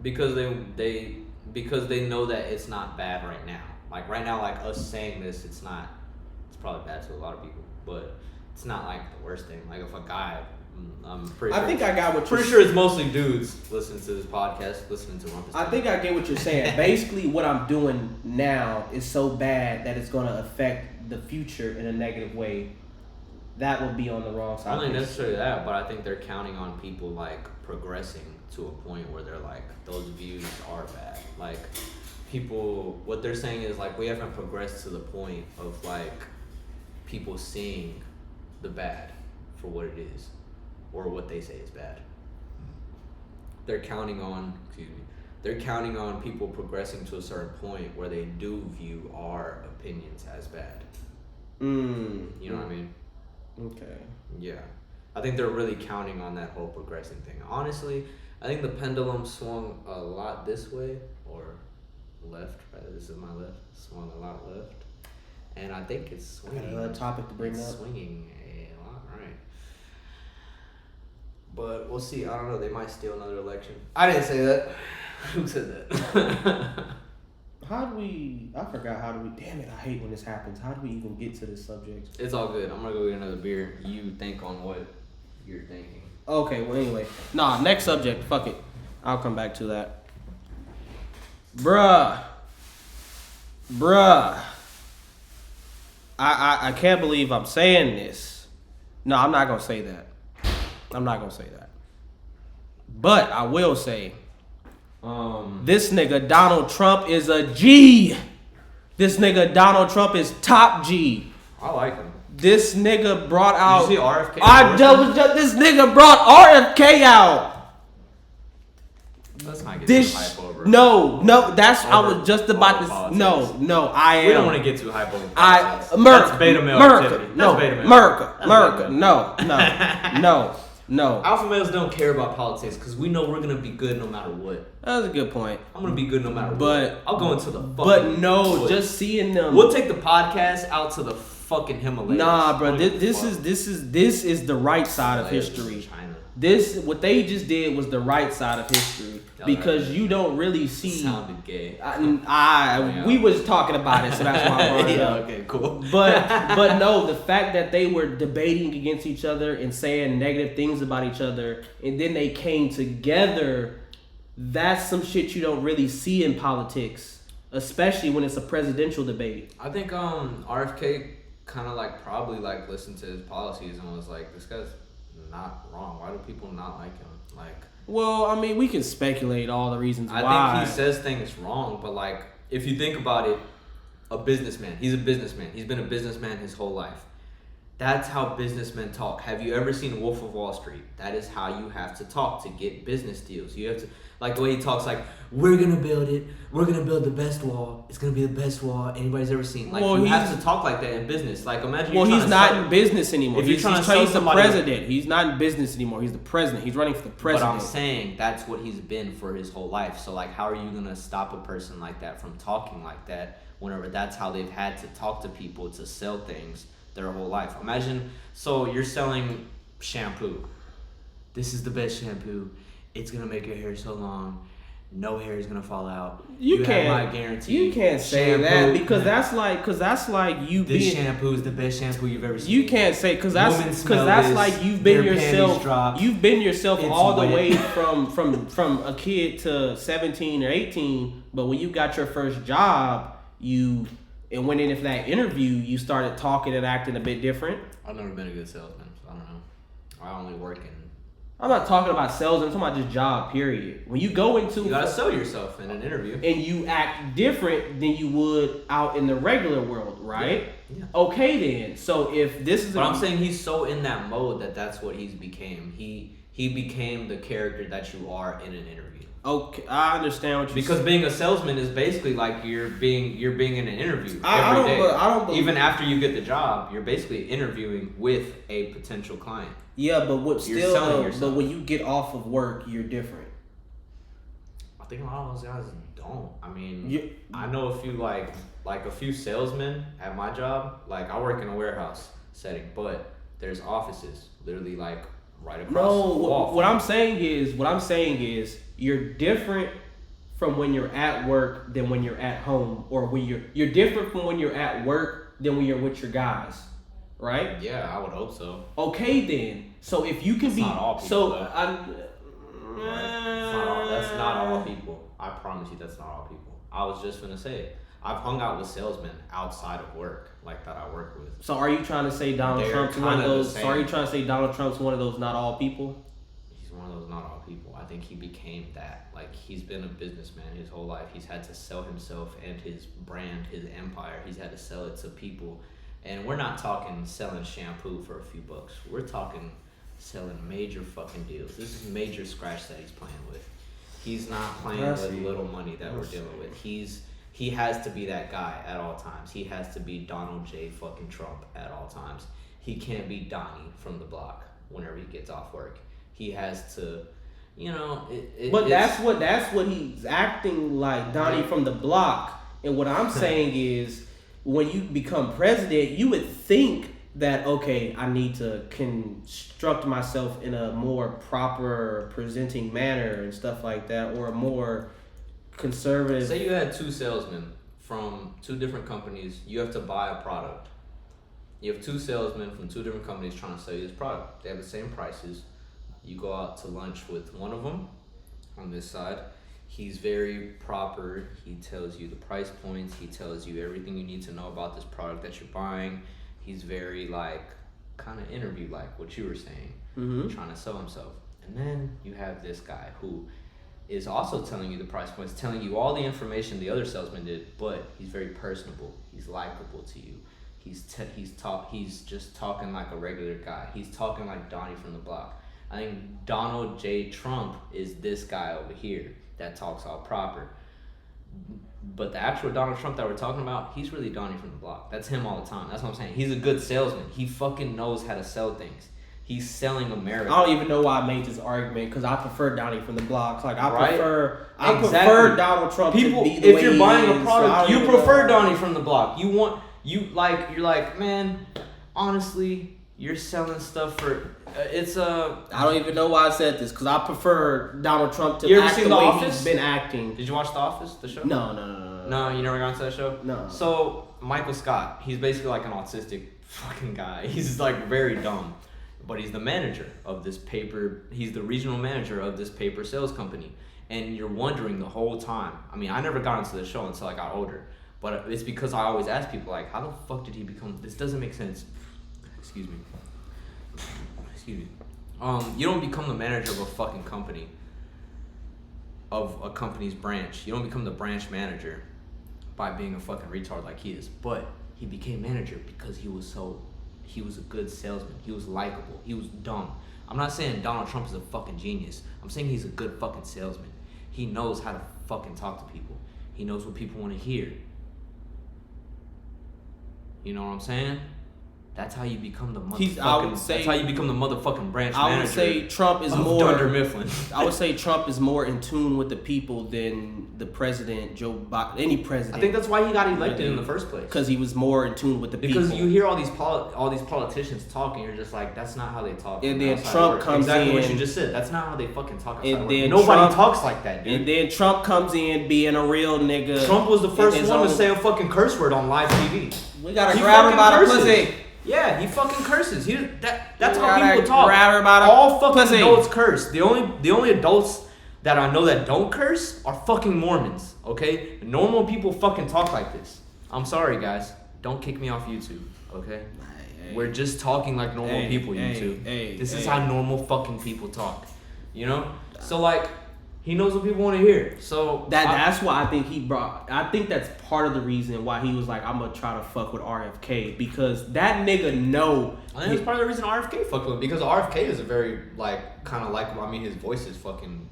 because they know that it's not bad right now. Like right now, like us saying this, it's probably bad to a lot of people, but it's not like the worst thing. Like if a guy, I'm pretty sure.
I think I got what you're
pretty sure it's mostly dudes listening to this podcast, listening to Rumpus.
I think I get what you're saying. Basically, what I'm doing now is so bad that it's going to affect the future in a negative way. That would be on the wrong side.
Not necessarily that, but I think they're counting on people like progressing to a point where they're like, those views are bad. Like people, what they're saying is like, we haven't progressed to the point of like people seeing the bad for what it is, or what they say is bad. They're counting on people progressing to a certain point where they do view our opinions as bad. You know what I mean?
Okay.
Yeah. I think they're really counting on that whole progressing thing. Honestly, I think the pendulum swung a lot this way, or left, rather. This is my left. Swung a lot left. And I think it's swinging.
Got another topic to bring up.
Swinging a lot, right. But we'll see. I don't know. They might steal another election. I didn't say that. Who said that?
I forgot how do we, damn it, I hate when this happens. How do we even get to this subject?
It's all good. I'm going to go get another beer. You think on what you're thinking.
Okay, well, anyway. Nah, next subject. Fuck it. I'll come back to that. Bruh. I can't believe I'm saying this. No, I'm not going to say that. But I will say, this nigga Donald Trump is a G. This nigga Donald Trump is top G.
I like him.
This nigga brought out.
Did you see RFK?
This nigga brought RFK out.
Let's not get too hype over.
No. That's I was just about to. No. I am.
We don't want to get too hype over.
That's beta male activity.
America.
No. No.
Alpha males don't care about politics because we know we're gonna be good no matter what.
That's a good point.
I'm gonna be good no matter
But
what. I'll go into the fucking
But no,
woods.
just seeing them.
We'll take the podcast out to the fucking Himalayas.
Nah, bro. This is the right side of history.
China.
What they just did was the right side of history because you don't really see.
Sounded gay.
We was talking about it, so that's why I brought it up.
Okay, cool.
But no, the fact that they were debating against each other and saying negative things about each other, and then they came together. That's some shit you don't really see in politics, especially when it's a presidential debate.
I think RFK kind of like probably like listened to his policies and was like, this guy's not wrong. Why do people not like him? Like,
well, I mean, we can speculate all the reasons why.
I think he says things wrong, but like if you think about it, a businessman. He's a businessman. He's been a businessman his whole life. That's how businessmen talk. Have you ever seen Wolf of Wall Street? That is how you have to talk to get business deals. You have to, like the way he talks, like, we're going to build it. We're going to build the best wall. It's going to be the best wall anybody's ever seen. Like, you have to talk like that in business. Like, imagine you're
he's not in business anymore.
If you're trying to sell
he's the
somebody,
president. He's not in business anymore. He's the president. He's running for the president.
But I'm saying that's what he's been for his whole life. So, like, how are you going to stop a person like that from talking like that whenever that's how they've had to talk to people to sell things their whole life? Imagine, so you're selling shampoo. This is the best shampoo. It's gonna make your hair so long, no hair is gonna fall out. You have my guarantee.
You can't say
shampoo,
that because that's like you
this
being.
shampoo is the best shampoo you've ever seen.
You can't say because that's like you've been yourself. You've been yourself all the way from a kid to 17 or 18. But when you got your first job, and went in for that interview, you started talking and acting a bit different.
I've never been a good salesman, so I don't know. I only work in...
I'm not talking about sales, I'm talking about just job, period. When you go into...
You gotta sell yourself in an interview.
And you act different than you would out in the regular world, right?
Yeah.
Okay then. So if this is...
But I'm saying he's so in that mode that's what he's became. He became the character that you are in an interview.
Okay, I understand what you're saying.
Because being a salesman is basically like you're being in an interview every day.
I don't believe.
Even after you get the job, you're basically interviewing with a potential client.
Yeah, but
but
when you get off of work, you're different.
I think a lot of those guys don't. I mean, I know a few like a few salesmen at my job. Like I work in a warehouse setting, but there's offices literally like right across the wall.
What I'm saying is you're different from when you're at work than when you're at home, or when you're different from when you're at work than when you're with your guys, right?
Yeah, I would hope so.
Okay then. So if you can
not all people, that's not all people. I promise you, that's not all people. I was just gonna say, I've hung out with salesmen outside of work, like that I work with.
So are you trying to say Donald Trump's one of those? So are you trying to say Donald Trump's one of those not all people?
He's one of those not all people. I think he became that. Like he's been a businessman his whole life. He's had to sell himself and his brand, his empire. He's had to sell it to people. And we're not talking selling shampoo for a few bucks. We're talking selling major fucking deals. This is major scratch that he's playing with. He's not playing with little money that we're dealing with. He has to be that guy at all times. He has to be Donald J. fucking Trump at all times. He can't be Donnie from the block whenever he gets off work. He has to,
that's what he's acting like, Donnie from the block. And what I'm saying is, when you become president, you would think that, okay, I need to construct myself in a more proper presenting manner and stuff like that, or a more conservative.
Say you had two salesmen from two different companies. You have to buy a product. You have two salesmen from two different companies trying to sell you this product. They have the same prices. You go out to lunch with one of them on this side. He's very proper. He tells you the price points. He tells you everything you need to know about this product that you're buying. He's very kind of interview-like, what you were saying, trying to sell himself. And then you have this guy who is also telling you the price points, telling you all the information the other salesman did, but he's very personable. He's likable to you. He's just talking like a regular guy. He's talking like Donnie from the block. I think Donald J. Trump is this guy over here that talks all proper. But the actual Donald Trump that we're talking about, he's really Donnie from the block. That's him all the time. That's what I'm saying. He's a good salesman. He fucking knows how to sell things. He's selling America.
I don't even know why I made this argument because I prefer Donnie from the blocks. Like I
Right?
prefer Donald Trump to be the
if
way
you're
he
buying
is,
a product,
so
you prefer Donnie from the block. You're like, man, honestly, you're selling stuff for
I don't even know why I said this because I prefer Donald Trump to
You ever
act
seen
the
The
way
Office?
he's been acting.
Did you watch The Office, the show?
No.
No, you never got into that show?
No.
So, Michael Scott, he's basically like an autistic fucking guy. He's like very dumb. But he's the manager of this paper. He's the regional manager of this paper sales company. And you're wondering the whole time. I mean, I never got into the show until I got older. But it's because I always ask people, like, how the fuck did he become... This doesn't make sense. Excuse me. You don't become the manager of a fucking company. Of a company's branch. You don't become the branch manager by being a fucking retard like he is. But he became manager because he was a good salesman. He was likable. He was dumb. I'm not saying Donald Trump is a fucking genius. I'm saying he's a good fucking salesman. He knows how to fucking talk to people. He knows what people want to hear. You know what I'm saying? That's how you become the motherfucking. That's how you become the motherfucking branch manager.
I would say Trump is more.
Dunder Mifflin.
I would say Trump is more in tune with the people than the president, Joe Biden, any president.
I think that's why he got elected in the first place.
Because he was more in tune with the people.
Because you hear all these politicians talking, you're just like, that's not how they talk.
And then Trump comes in.
Exactly what you just said. That's not how they fucking talk.
And then
nobody talks like that, dude.
And then Trump comes in being a real nigga.
Trump was the first one to say a fucking curse word on live TV.
We gotta grab him by the pussy.
Yeah, he fucking curses. That's how people talk.
Grab her by the
all fucking
pussy.
adults curse. The only adults that I know that don't curse are fucking Mormons. Okay, normal people fucking talk like this. I'm sorry, guys. Don't kick me off YouTube. Okay, we're just talking like normal people. YouTube. This is how normal fucking people talk. You know. So like. He knows what people want to hear. So
that's why I think I think that's part of the reason why he was like, I'm gonna try to fuck with RFK, because that nigga know.
I think it's part of the reason RFK fucked with him, because RFK is a very like kind of like, I mean, his voice is fucking.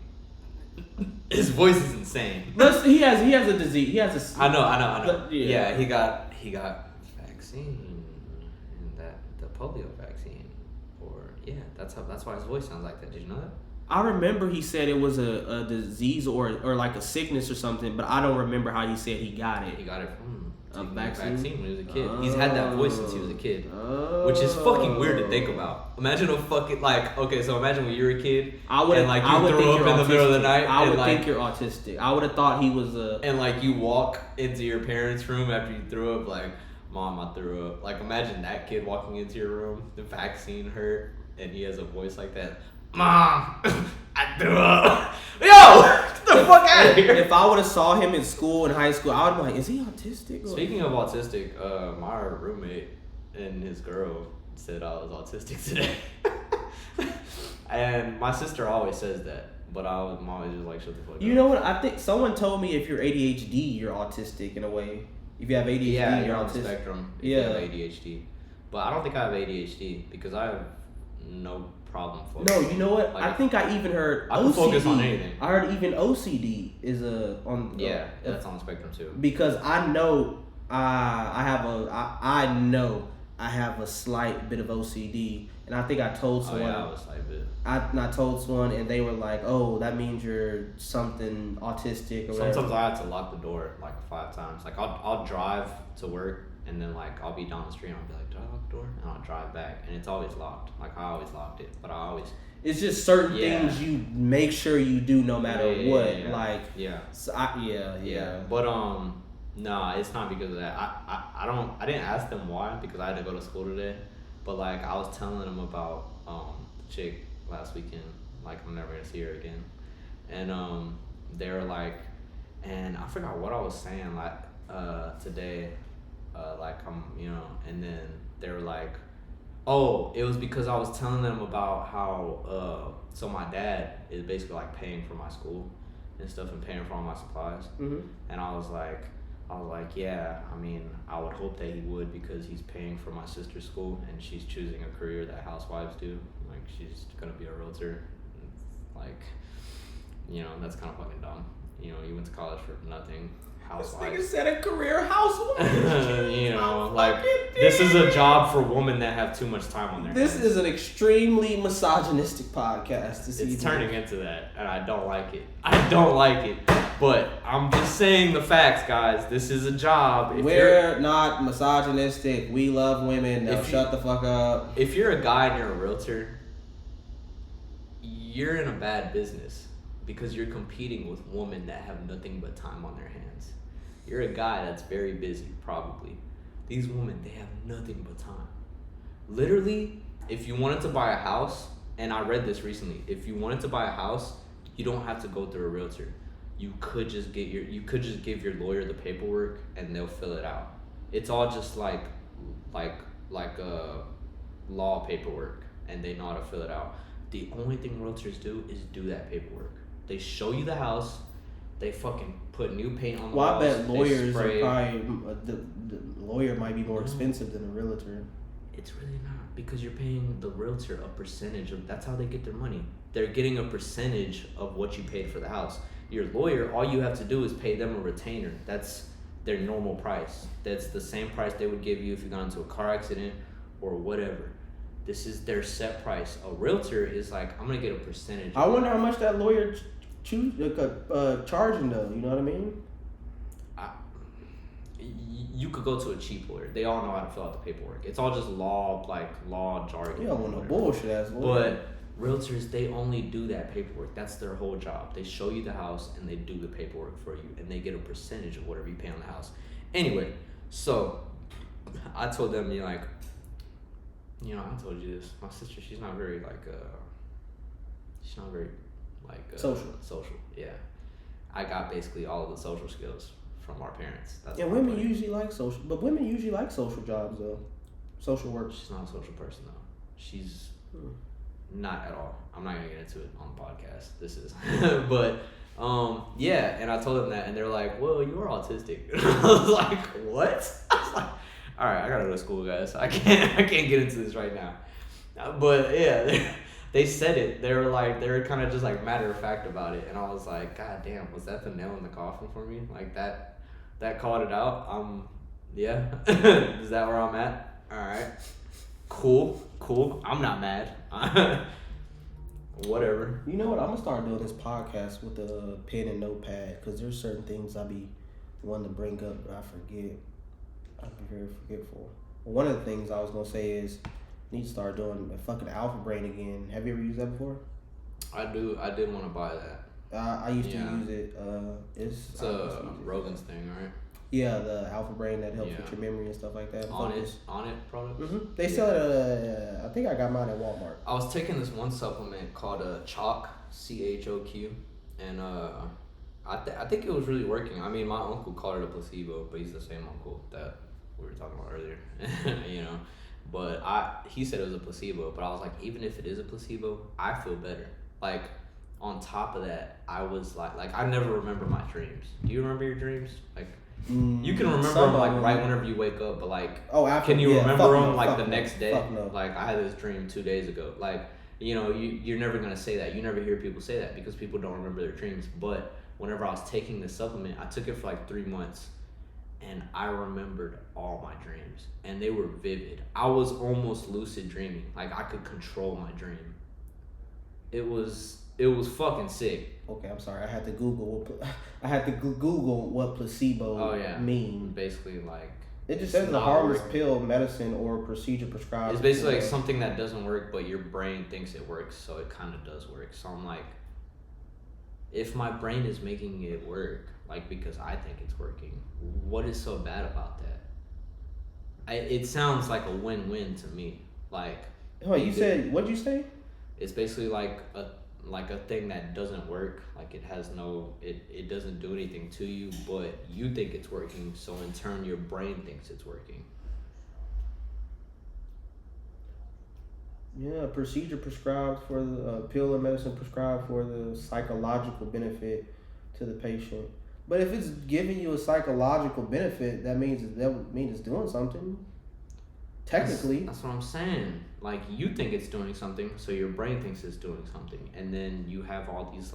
His voice is insane.
He has a disease. He has a.
I know.
But,
yeah, he got vaccine, and the polio vaccine, that's why his voice sounds like that. Did you know that?
I remember he said it was a disease or like a sickness or something, but I don't remember how he said he got it.
He got it from
a vaccine
when he was a kid. He's had that voice since he was a kid, which is fucking weird to think about. Imagine a fucking so imagine when you were a kid
I would
throw up in the middle of the night.
I would think you're autistic. I would have thought he was a.
And like you walk into your parents' room after you threw up, like, Mom, I threw up. Like, imagine that kid walking into your room, the vaccine hurt, and he has a voice like that. Mom, I threw up. Yo, get the fuck out of here.
If I would have saw him in school, in high school, I would be like, is he autistic?
Speaking of autistic, my roommate and his girl said I was autistic today. And my sister always says that, but I'm always just like, shut the fuck up.
You know what? I think someone told me if you're ADHD, you're autistic in a way. If you have ADHD,
you're
on
the spectrum.
Yeah.
You have ADHD. But I don't think I have ADHD because I have no problem focusing.
No, you know what?
Like,
I think I even heard
I can
OCD.
focus on anything.
I heard even OCD is
that's on the spectrum too.
Because I know I know I have a slight bit of OCD, and I think I told someone.
I have a slight bit.
I told someone, and they were like, "Oh, that means you're something autistic." Or
Sometimes
whatever.
I have to lock the door like 5 times. Like I'll drive to work, and then like I'll be down the street, and I'll be like, "Do I lock the door?" And I'll drive back, and it's always locked. Like I always locked it, but I always.
It's just certain things you make sure you do no matter what.
Yeah.
Like So
But nah, it's not because of that. I didn't ask them why, because I had to go to school today. But like I was telling them about the chick last weekend. Like I'm never gonna see her again. And they were like, and I forgot what I was saying like today. Like and then they were like, oh, it was because I was telling them about how so my dad is basically like paying for my school and stuff and paying for all my supplies.
Mm-hmm.
And I was like, yeah, I mean, I would hope that he would, because he's paying for my sister's school and she's choosing a career that housewives do. Like, she's gonna be a realtor. Like, that's kind of fucking dumb. You went to college for nothing. housewives.
This nigga said a career housewife.
You know, like this is a job for women that have too much time on their hands.
This is an extremely misogynistic podcast.
It's turning into that, and I don't like it. I don't like it. But I'm just saying the facts, guys. This is a job.
We're not misogynistic. We love women. Now shut the fuck up.
If you're a guy and you're a realtor, you're in a bad business because you're competing with women that have nothing but time on their hands. You're a guy that's very busy, probably. These women, they have nothing but time. Literally, if you wanted to buy a house, and I read this recently, if you wanted to buy a house, you don't have to go through a realtor. You could just give your lawyer the paperwork and they'll fill it out. It's all just like law paperwork, and they know how to fill it out. The only thing realtors do is do that paperwork. They show you the house. They fucking put new paint on the walls.
I bet lawyers are probably the lawyer might be more expensive than a realtor.
It's really not, because you're paying the realtor a percentage of. That's how they get their money. They're getting a percentage of what you paid for the house. Your lawyer, all you have to do is pay them a retainer. That's their normal price. That's the same price they would give you if you got into a car accident or whatever. This is their set price. A realtor is like, I'm gonna get a percentage.
I wonder how much that lawyer charging though. You know what I mean?
You could go to a cheap lawyer. They all know how to fill out the paperwork. It's all just law jargon.
You don't want no bullshit ass lawyer.
But realtors, they only do that paperwork. That's their whole job. They show you the house and they do the paperwork for you, and they get a percentage of whatever you pay on the house. Anyway, so I told them, I told you this. My sister, she's not very social. Yeah, I got basically all of the social skills from our parents. That's
women usually like social, but women usually like social jobs though. Social work.
She's not a social person though. She's not at all. I'm not gonna get into it on the podcast. This is, but yeah. And I told them that, and they're like, "Well, you're autistic." I was like, "What?" I was like, "All right, I gotta go to school, guys. I can't get into this right now." But yeah, they said it. They were kind of just like matter of fact about it, and I was like, "God damn, was that the nail in the coffin for me? Like that called it out." Yeah. Is that where I'm at? All right. Cool. I'm not mad. Whatever.
You know what? I'm gonna start doing this podcast with a pen and notepad, because there's certain things I be wanting to bring up, but I forget. I'd be very forgetful. One of the things I was gonna say is, I need to start doing a fucking Alpha Brain again. Have you ever used that before?
I did want to buy that.
I used to use it. It's
Rogan's thing, right?
Yeah, the Alpha Brain that helps with your memory and stuff like that.
On it products.
Mm-hmm. They sell it. I think I got mine at Walmart.
I was taking this one supplement called Chalk, CHOQ, and I think it was really working. I mean, my uncle called it a placebo, but he's the same uncle that we were talking about earlier. But he said it was a placebo, but I was like, even if it is a placebo, I feel better. Like, on top of that, I was like I never remember my dreams. Do you remember your dreams? Like, you can remember them right whenever you wake up, but can you remember them the next day?
No.
Like, I had this dream 2 days ago. Like, you're never gonna say that. You never hear people say that because people don't remember their dreams. But whenever I was taking this supplement, I took it for 3 months, and I remembered all my dreams, and they were vivid. I was almost lucid dreaming. Like, I could control my dream. It was fucking sick.
Okay, I'm sorry. I had to Google what placebo mean.
Basically,
it just says a harmless pill, medicine, or procedure prescribed.
It's basically something that doesn't work, but your brain thinks it works, so it kind of does work. So I'm like, if my brain is making it work, because I think it's working, what is so bad about that? It sounds like a win-win to me.
What'd you say?
It's basically like a thing that doesn't work. It has it doesn't do anything to you, but you think it's working, so in turn your brain thinks it's working.
Yeah, a procedure prescribed for the pill or medicine prescribed for the psychological benefit to the patient. But if it's giving you a psychological benefit, that means it's doing something. Technically.
That's what I'm saying. You think it's doing something, so your brain thinks it's doing something, and then you have all these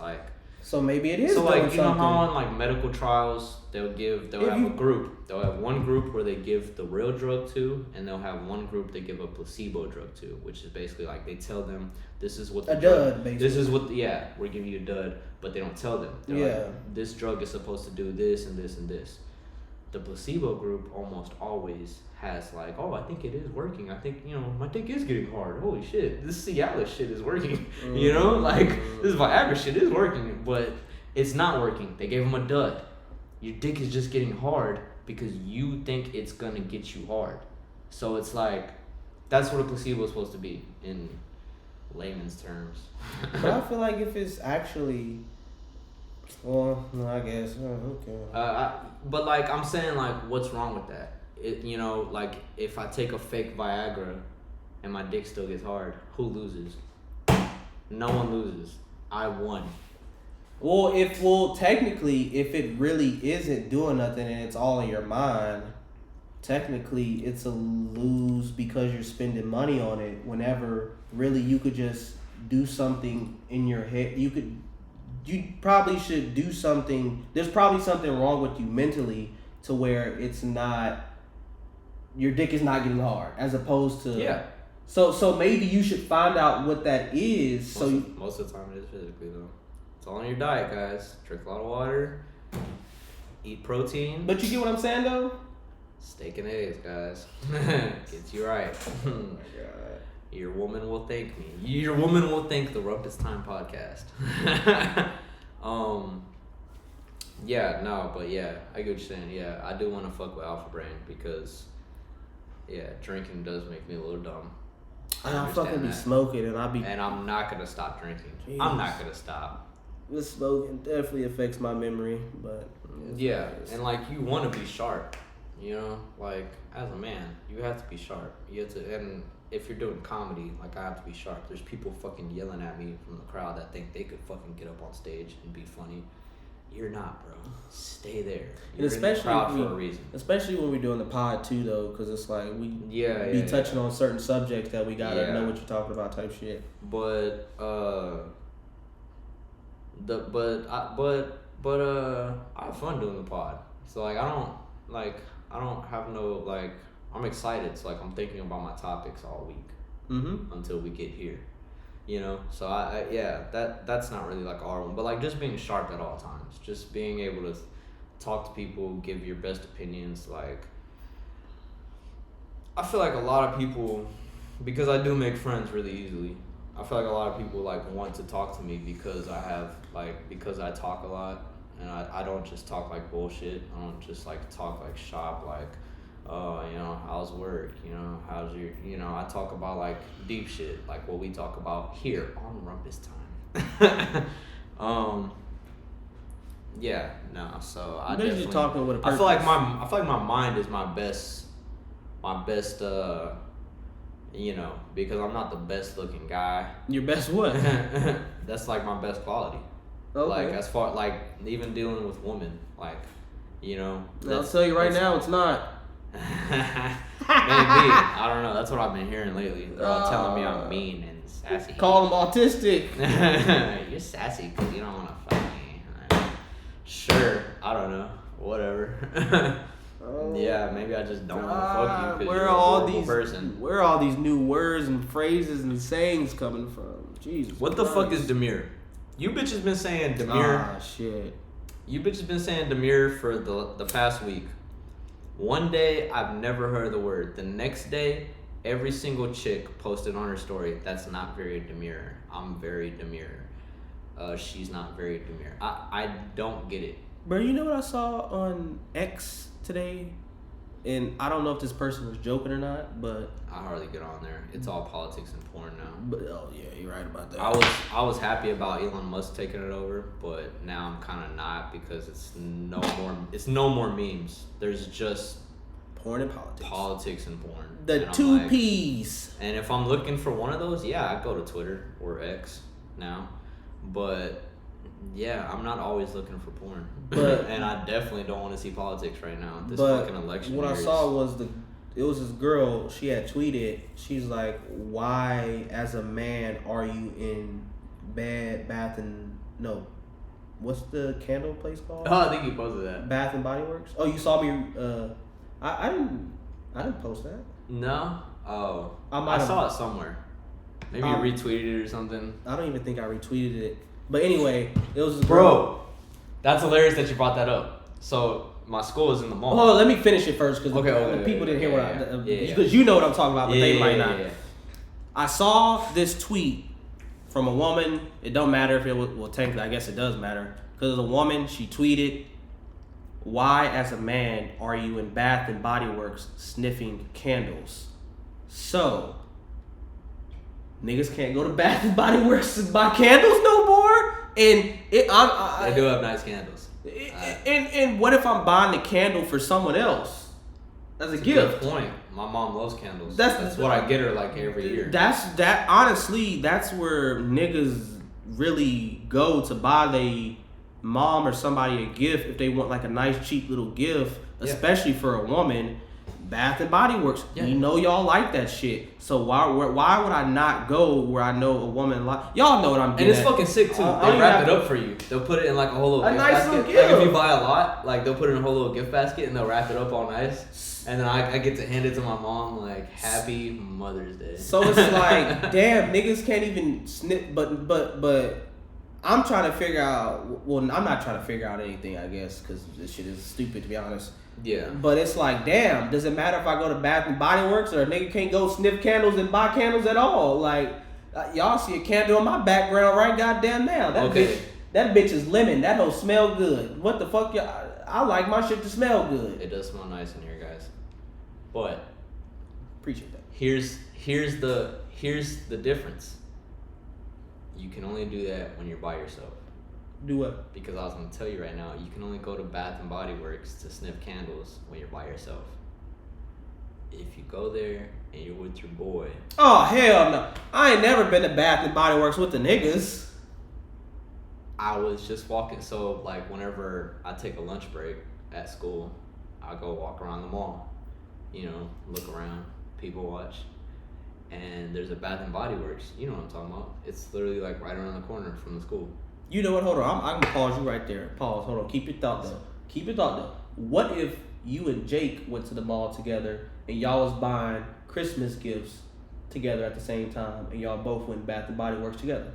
So maybe it is.
So
doing
like you know
something.
how in like medical trials they'll have a group. They'll have one group where they give the real drug to, and they'll have one group they give a placebo drug to, which is basically like they tell them this is what the
dud, basically.
This is what we're giving you a dud, but they don't tell them. They're like, this drug is supposed to do this and this and this. The placebo group almost always has like, oh, I think it is working. I think, my dick is getting hard. Holy shit, this Cialis shit is working. Like this Viagra shit is working, but it's not working. They gave him a dud. Your dick is just getting hard because you think it's gonna get you hard. So it's like, that's what a placebo is supposed to be in layman's terms.
But I feel like if it's actually, well, no, I guess, okay.
But like I'm saying, like, what's wrong with that? Like if I take a fake Viagra and my dick still gets hard, who loses? No one loses. I won.
Well, technically, if it really isn't doing nothing and it's all in your mind, technically it's a lose because you're spending money on it. Whenever really you could just do something in your head, you probably should do something. There's probably something wrong with you mentally to where it's not, your dick is not getting hard, as opposed to So maybe you should find out what that is.
Most of the time it is physically though. It's all in your diet, guys. Drink a lot of water. Eat protein.
But you get what I'm saying though?
Steak and eggs, guys. Gets you right.
Oh my god.
Your woman will thank me. Your woman will thank the Rumpus Time podcast. Yeah, no, but yeah, I get what you're saying. Yeah, I do want to fuck with Alpha Brain because, drinking does make me a little dumb.
I fucking be smoking and
And I'm not gonna stop drinking.
Jeez.
I'm not gonna stop.
This smoking definitely affects my memory, but
yeah, and like you want to be sharp, like as a man, you have to be sharp. You have to, and if you're doing comedy, like I have to be sharp. There's people fucking yelling at me from the crowd that think they could fucking get up on stage and be funny. You're not, bro. Stay there. You're in the crowd for a reason.
Especially when we're doing the pod too, though, because it's like we be touching on certain subjects that we gotta know what you're talking about, type shit.
But I have fun doing the pod. So like I don't have no like, I'm excited. So like I'm thinking about my topics all week until we get here. So that's not really like our one, but like just being sharp at all times, just being able to talk to people, give your best opinions. Like I feel like a lot of people, because I do make friends really easily, I feel like a lot of people like want to talk to me because I talk a lot, and I don't just talk like bullshit. I don't just like talk like shop, like how's work, how's your, I talk about like deep shit, like what we talk about here on Rumpus Time. So I definitely
talking with a purpose.
I feel like my mind is my best because I'm not the best looking guy.
Your best what?
That's like my best quality.
Okay.
Like as far like even dealing with women, like
I'll tell you right now, it's not.
Maybe. I don't know. That's what I've been hearing lately. They're all telling me I'm mean and sassy.
Call them autistic.
You're sassy because you don't want to fuck me. Sure. I don't know. Whatever. Yeah, maybe I just don't want to fuck you because you're a horrible person.
Where are all these new words and phrases and sayings coming from? Jesus
What the fuck is demure? You bitches been saying demure.
Ah, shit.
You bitches been saying demure for the past week. One day, I've never heard the word. The next day, every single chick posted on her story, that's not very demure. I'm very demure. She's not very demure. I don't get it.
Bro, you know what I saw on X today? And I don't know if this person was joking or not, but
I hardly get on there. It's all politics and porn now.
But oh yeah, you're right about that.
I was happy about Elon Musk taking it over, but now I'm kind of not because it's no more memes. There's just
porn and politics.
Politics and porn.
The two P's.
And if I'm looking for one of those, I go to Twitter or X now. But yeah, I'm not always looking for porn. But and I definitely don't want to see politics right now. This fucking election.
What I saw was it was this girl, she had tweeted, she's like, why as a man are you in what's the candle place called?
Oh, I think you posted that.
Bath and Body Works. Oh, you saw me. I didn't post that.
No. Oh, I
have
saw it somewhere. Maybe you retweeted it or something.
I don't even think I retweeted it. But anyway, it was this
bro. That's hilarious that you brought that up. So my school is in the mall.
Oh, let me finish it first because
the
people didn't hear what I.
Because
Because you know what I'm talking about, but they might not. Yeah. I saw this tweet from a woman. It don't matter if it was, well, technically, I guess it does matter because a woman. She tweeted, "Why, as a man, are you in Bath and Body Works sniffing candles?" So, niggas can't go to Bath and Body Works and buy candles no more. And they
do have nice candles.
And what if I'm buying the candle for someone else as a gift?
Good point. My mom loves candles. That's what I get her like every year.
Honestly, that's where niggas really go to buy they mom or somebody a gift if they want like a nice cheap little gift, especially for a woman. Bath and Body Works. Yeah. We know y'all like that shit. So why would I not go where I know a woman like y'all know what I'm getting.
And it's fucking sick too. They wrap it up for you. They'll put it in like a whole little gift
nice
basket.
Little gift.
Like if you buy a lot, like they'll put it in a whole little gift basket and they'll wrap it up all nice. And then I get to hand it to my mom like Happy Mother's Day.
So it's like, damn, niggas can't even snip. But I'm trying to figure out. Well, I'm not trying to figure out anything, I guess, because this shit is stupid to be honest.
Yeah.
But it's like, damn, does it matter if I go to Bath and Body Works or a nigga can't go sniff candles and buy candles at all? Like, y'all see a candle in my background right goddamn now. That bitch is lemon. That hoe smell good. What the fuck, y'all? I like my shit to smell good.
It does smell nice in here, guys. But
appreciate that.
Here's the difference. You can only do that when you're by yourself.
Do what?
Because I was going to tell you right now, you can only go to Bath and Body Works to sniff candles when you're by yourself. If you go there and you're with your boy.
Oh, hell no. I ain't never been to Bath and Body Works with the niggas.
I was just walking. So, like, whenever I take a lunch break at school, I go walk around the mall. You know, look around, people watch. And there's a Bath and Body Works. You know what I'm talking about. It's literally, like, right around the corner from the school.
You know what? Hold on. I'm gonna pause you right there. Pause. Hold on. Keep your thought though. What if you and Jake went to the mall together and y'all was buying Christmas gifts together at the same time, and y'all both went Bath and Body Works together?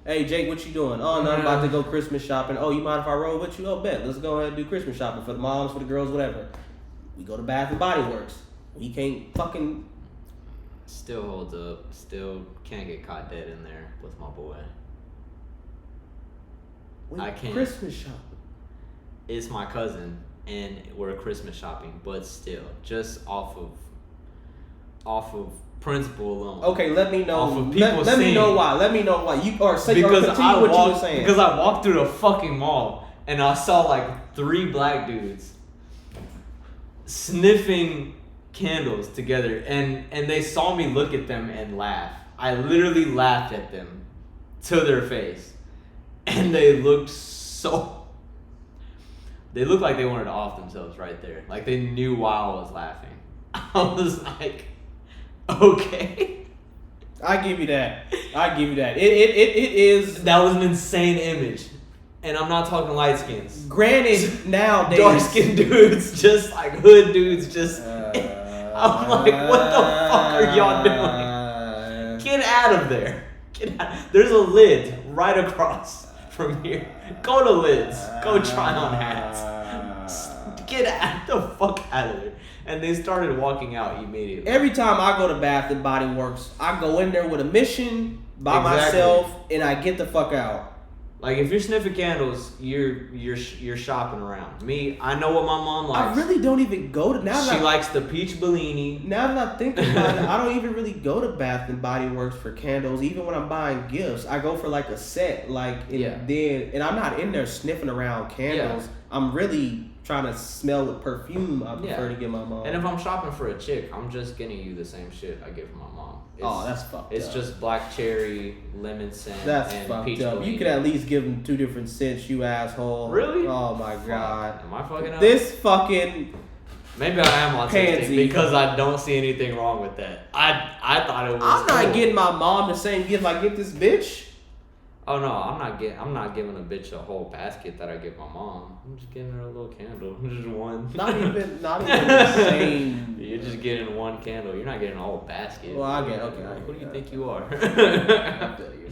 Hey Jake, what you doing? Oh, no, I'm about to go Christmas shopping. Oh, you mind if I roll with you? Oh, bet. Let's go ahead and do Christmas shopping for the moms, for the girls, whatever. We go to Bath and Body Works. We can't fucking.
Still holds up. Still can't get caught dead in there with my boy. I can't.
Christmas shopping.
It's my cousin, and we're Christmas shopping, but still, just off of principle alone.
Okay, let me know.
Off of people
let me know why. Let me know why. You or say because or continue what you were saying.
Because I walked through the fucking mall and I saw like 3 black dudes sniffing candles together, and they saw me look at them and laugh. I literally laughed at them to their face, and they looked like they wanted to off themselves right there. Like they knew why I was laughing. I was like, okay.
I give you that. It is.
That was an insane image. And I'm not talking light skins.
Granted, nowadays.
Dark skinned dudes, just like hood dudes, just. I'm like, what the fuck are y'all doing? Get out of there. Get out. There's a lid right across from here. Go to Lids. Go try on hats. Get the fuck out of there. And they started walking out immediately.
Every time I go to Bath and Body Works, I go in there with a mission by myself, and I get the fuck out.
Like if you're sniffing candles, you're shopping around. Me, I know what my mom likes.
I really don't even go to now.
She likes the peach Bellini.
Now that I think about it, I don't even really go to Bath and Body Works for candles. Even when I'm buying gifts, I go for like a set. And I'm not in there sniffing around candles. Yeah. I'm really trying to smell the perfume I prefer to get my mom.
And if I'm shopping for a chick, I'm just getting you the same shit I get for my mom.
That's fucked up.
It's just black cherry, lemon scent, and
fucked
peach
up.
Bellini.
You could at least give them 2 different scents, you asshole.
Really?
Oh my god.
Am I fucking up?
This fucking
Maybe I am autistic
Pansy.
because I don't see anything wrong with that. I thought it was.
I'm not
cool.
getting my mom the same gift I get this bitch.
Oh no, I'm not giving a bitch a whole basket that I give my mom. I'm just giving her a little candle, just one.
Not even the same.
You're just getting one candle. You're not getting a whole basket.
Well, I get okay.
Who do you think you are?
I'll tell you.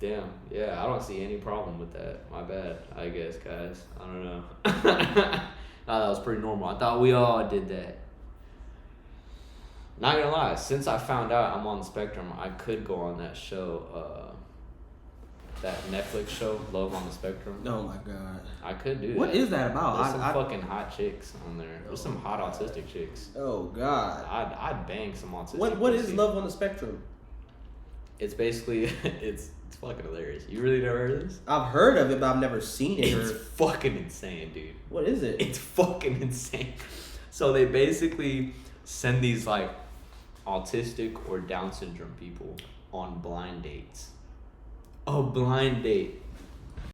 Damn. Yeah, I don't see any problem with that. My bad, I guess, guys. I don't know. I thought that was pretty normal. I thought we all did that. Not gonna lie, since I found out I'm on the spectrum, I could go on that show, that Netflix show, Love on the Spectrum.
Oh my god.
I could do that.
What is that about?
There's some fucking hot chicks on there. There's some hot autistic chicks.
Oh god.
I'd bang some autistic.
What is Love on the Spectrum?
It's basically it's fucking hilarious. You really never heard of this?
I've heard of it, but I've never seen it.
It's fucking insane, dude.
What is it?
It's fucking insane. So they basically send these like autistic or Down syndrome people on blind dates. A blind date.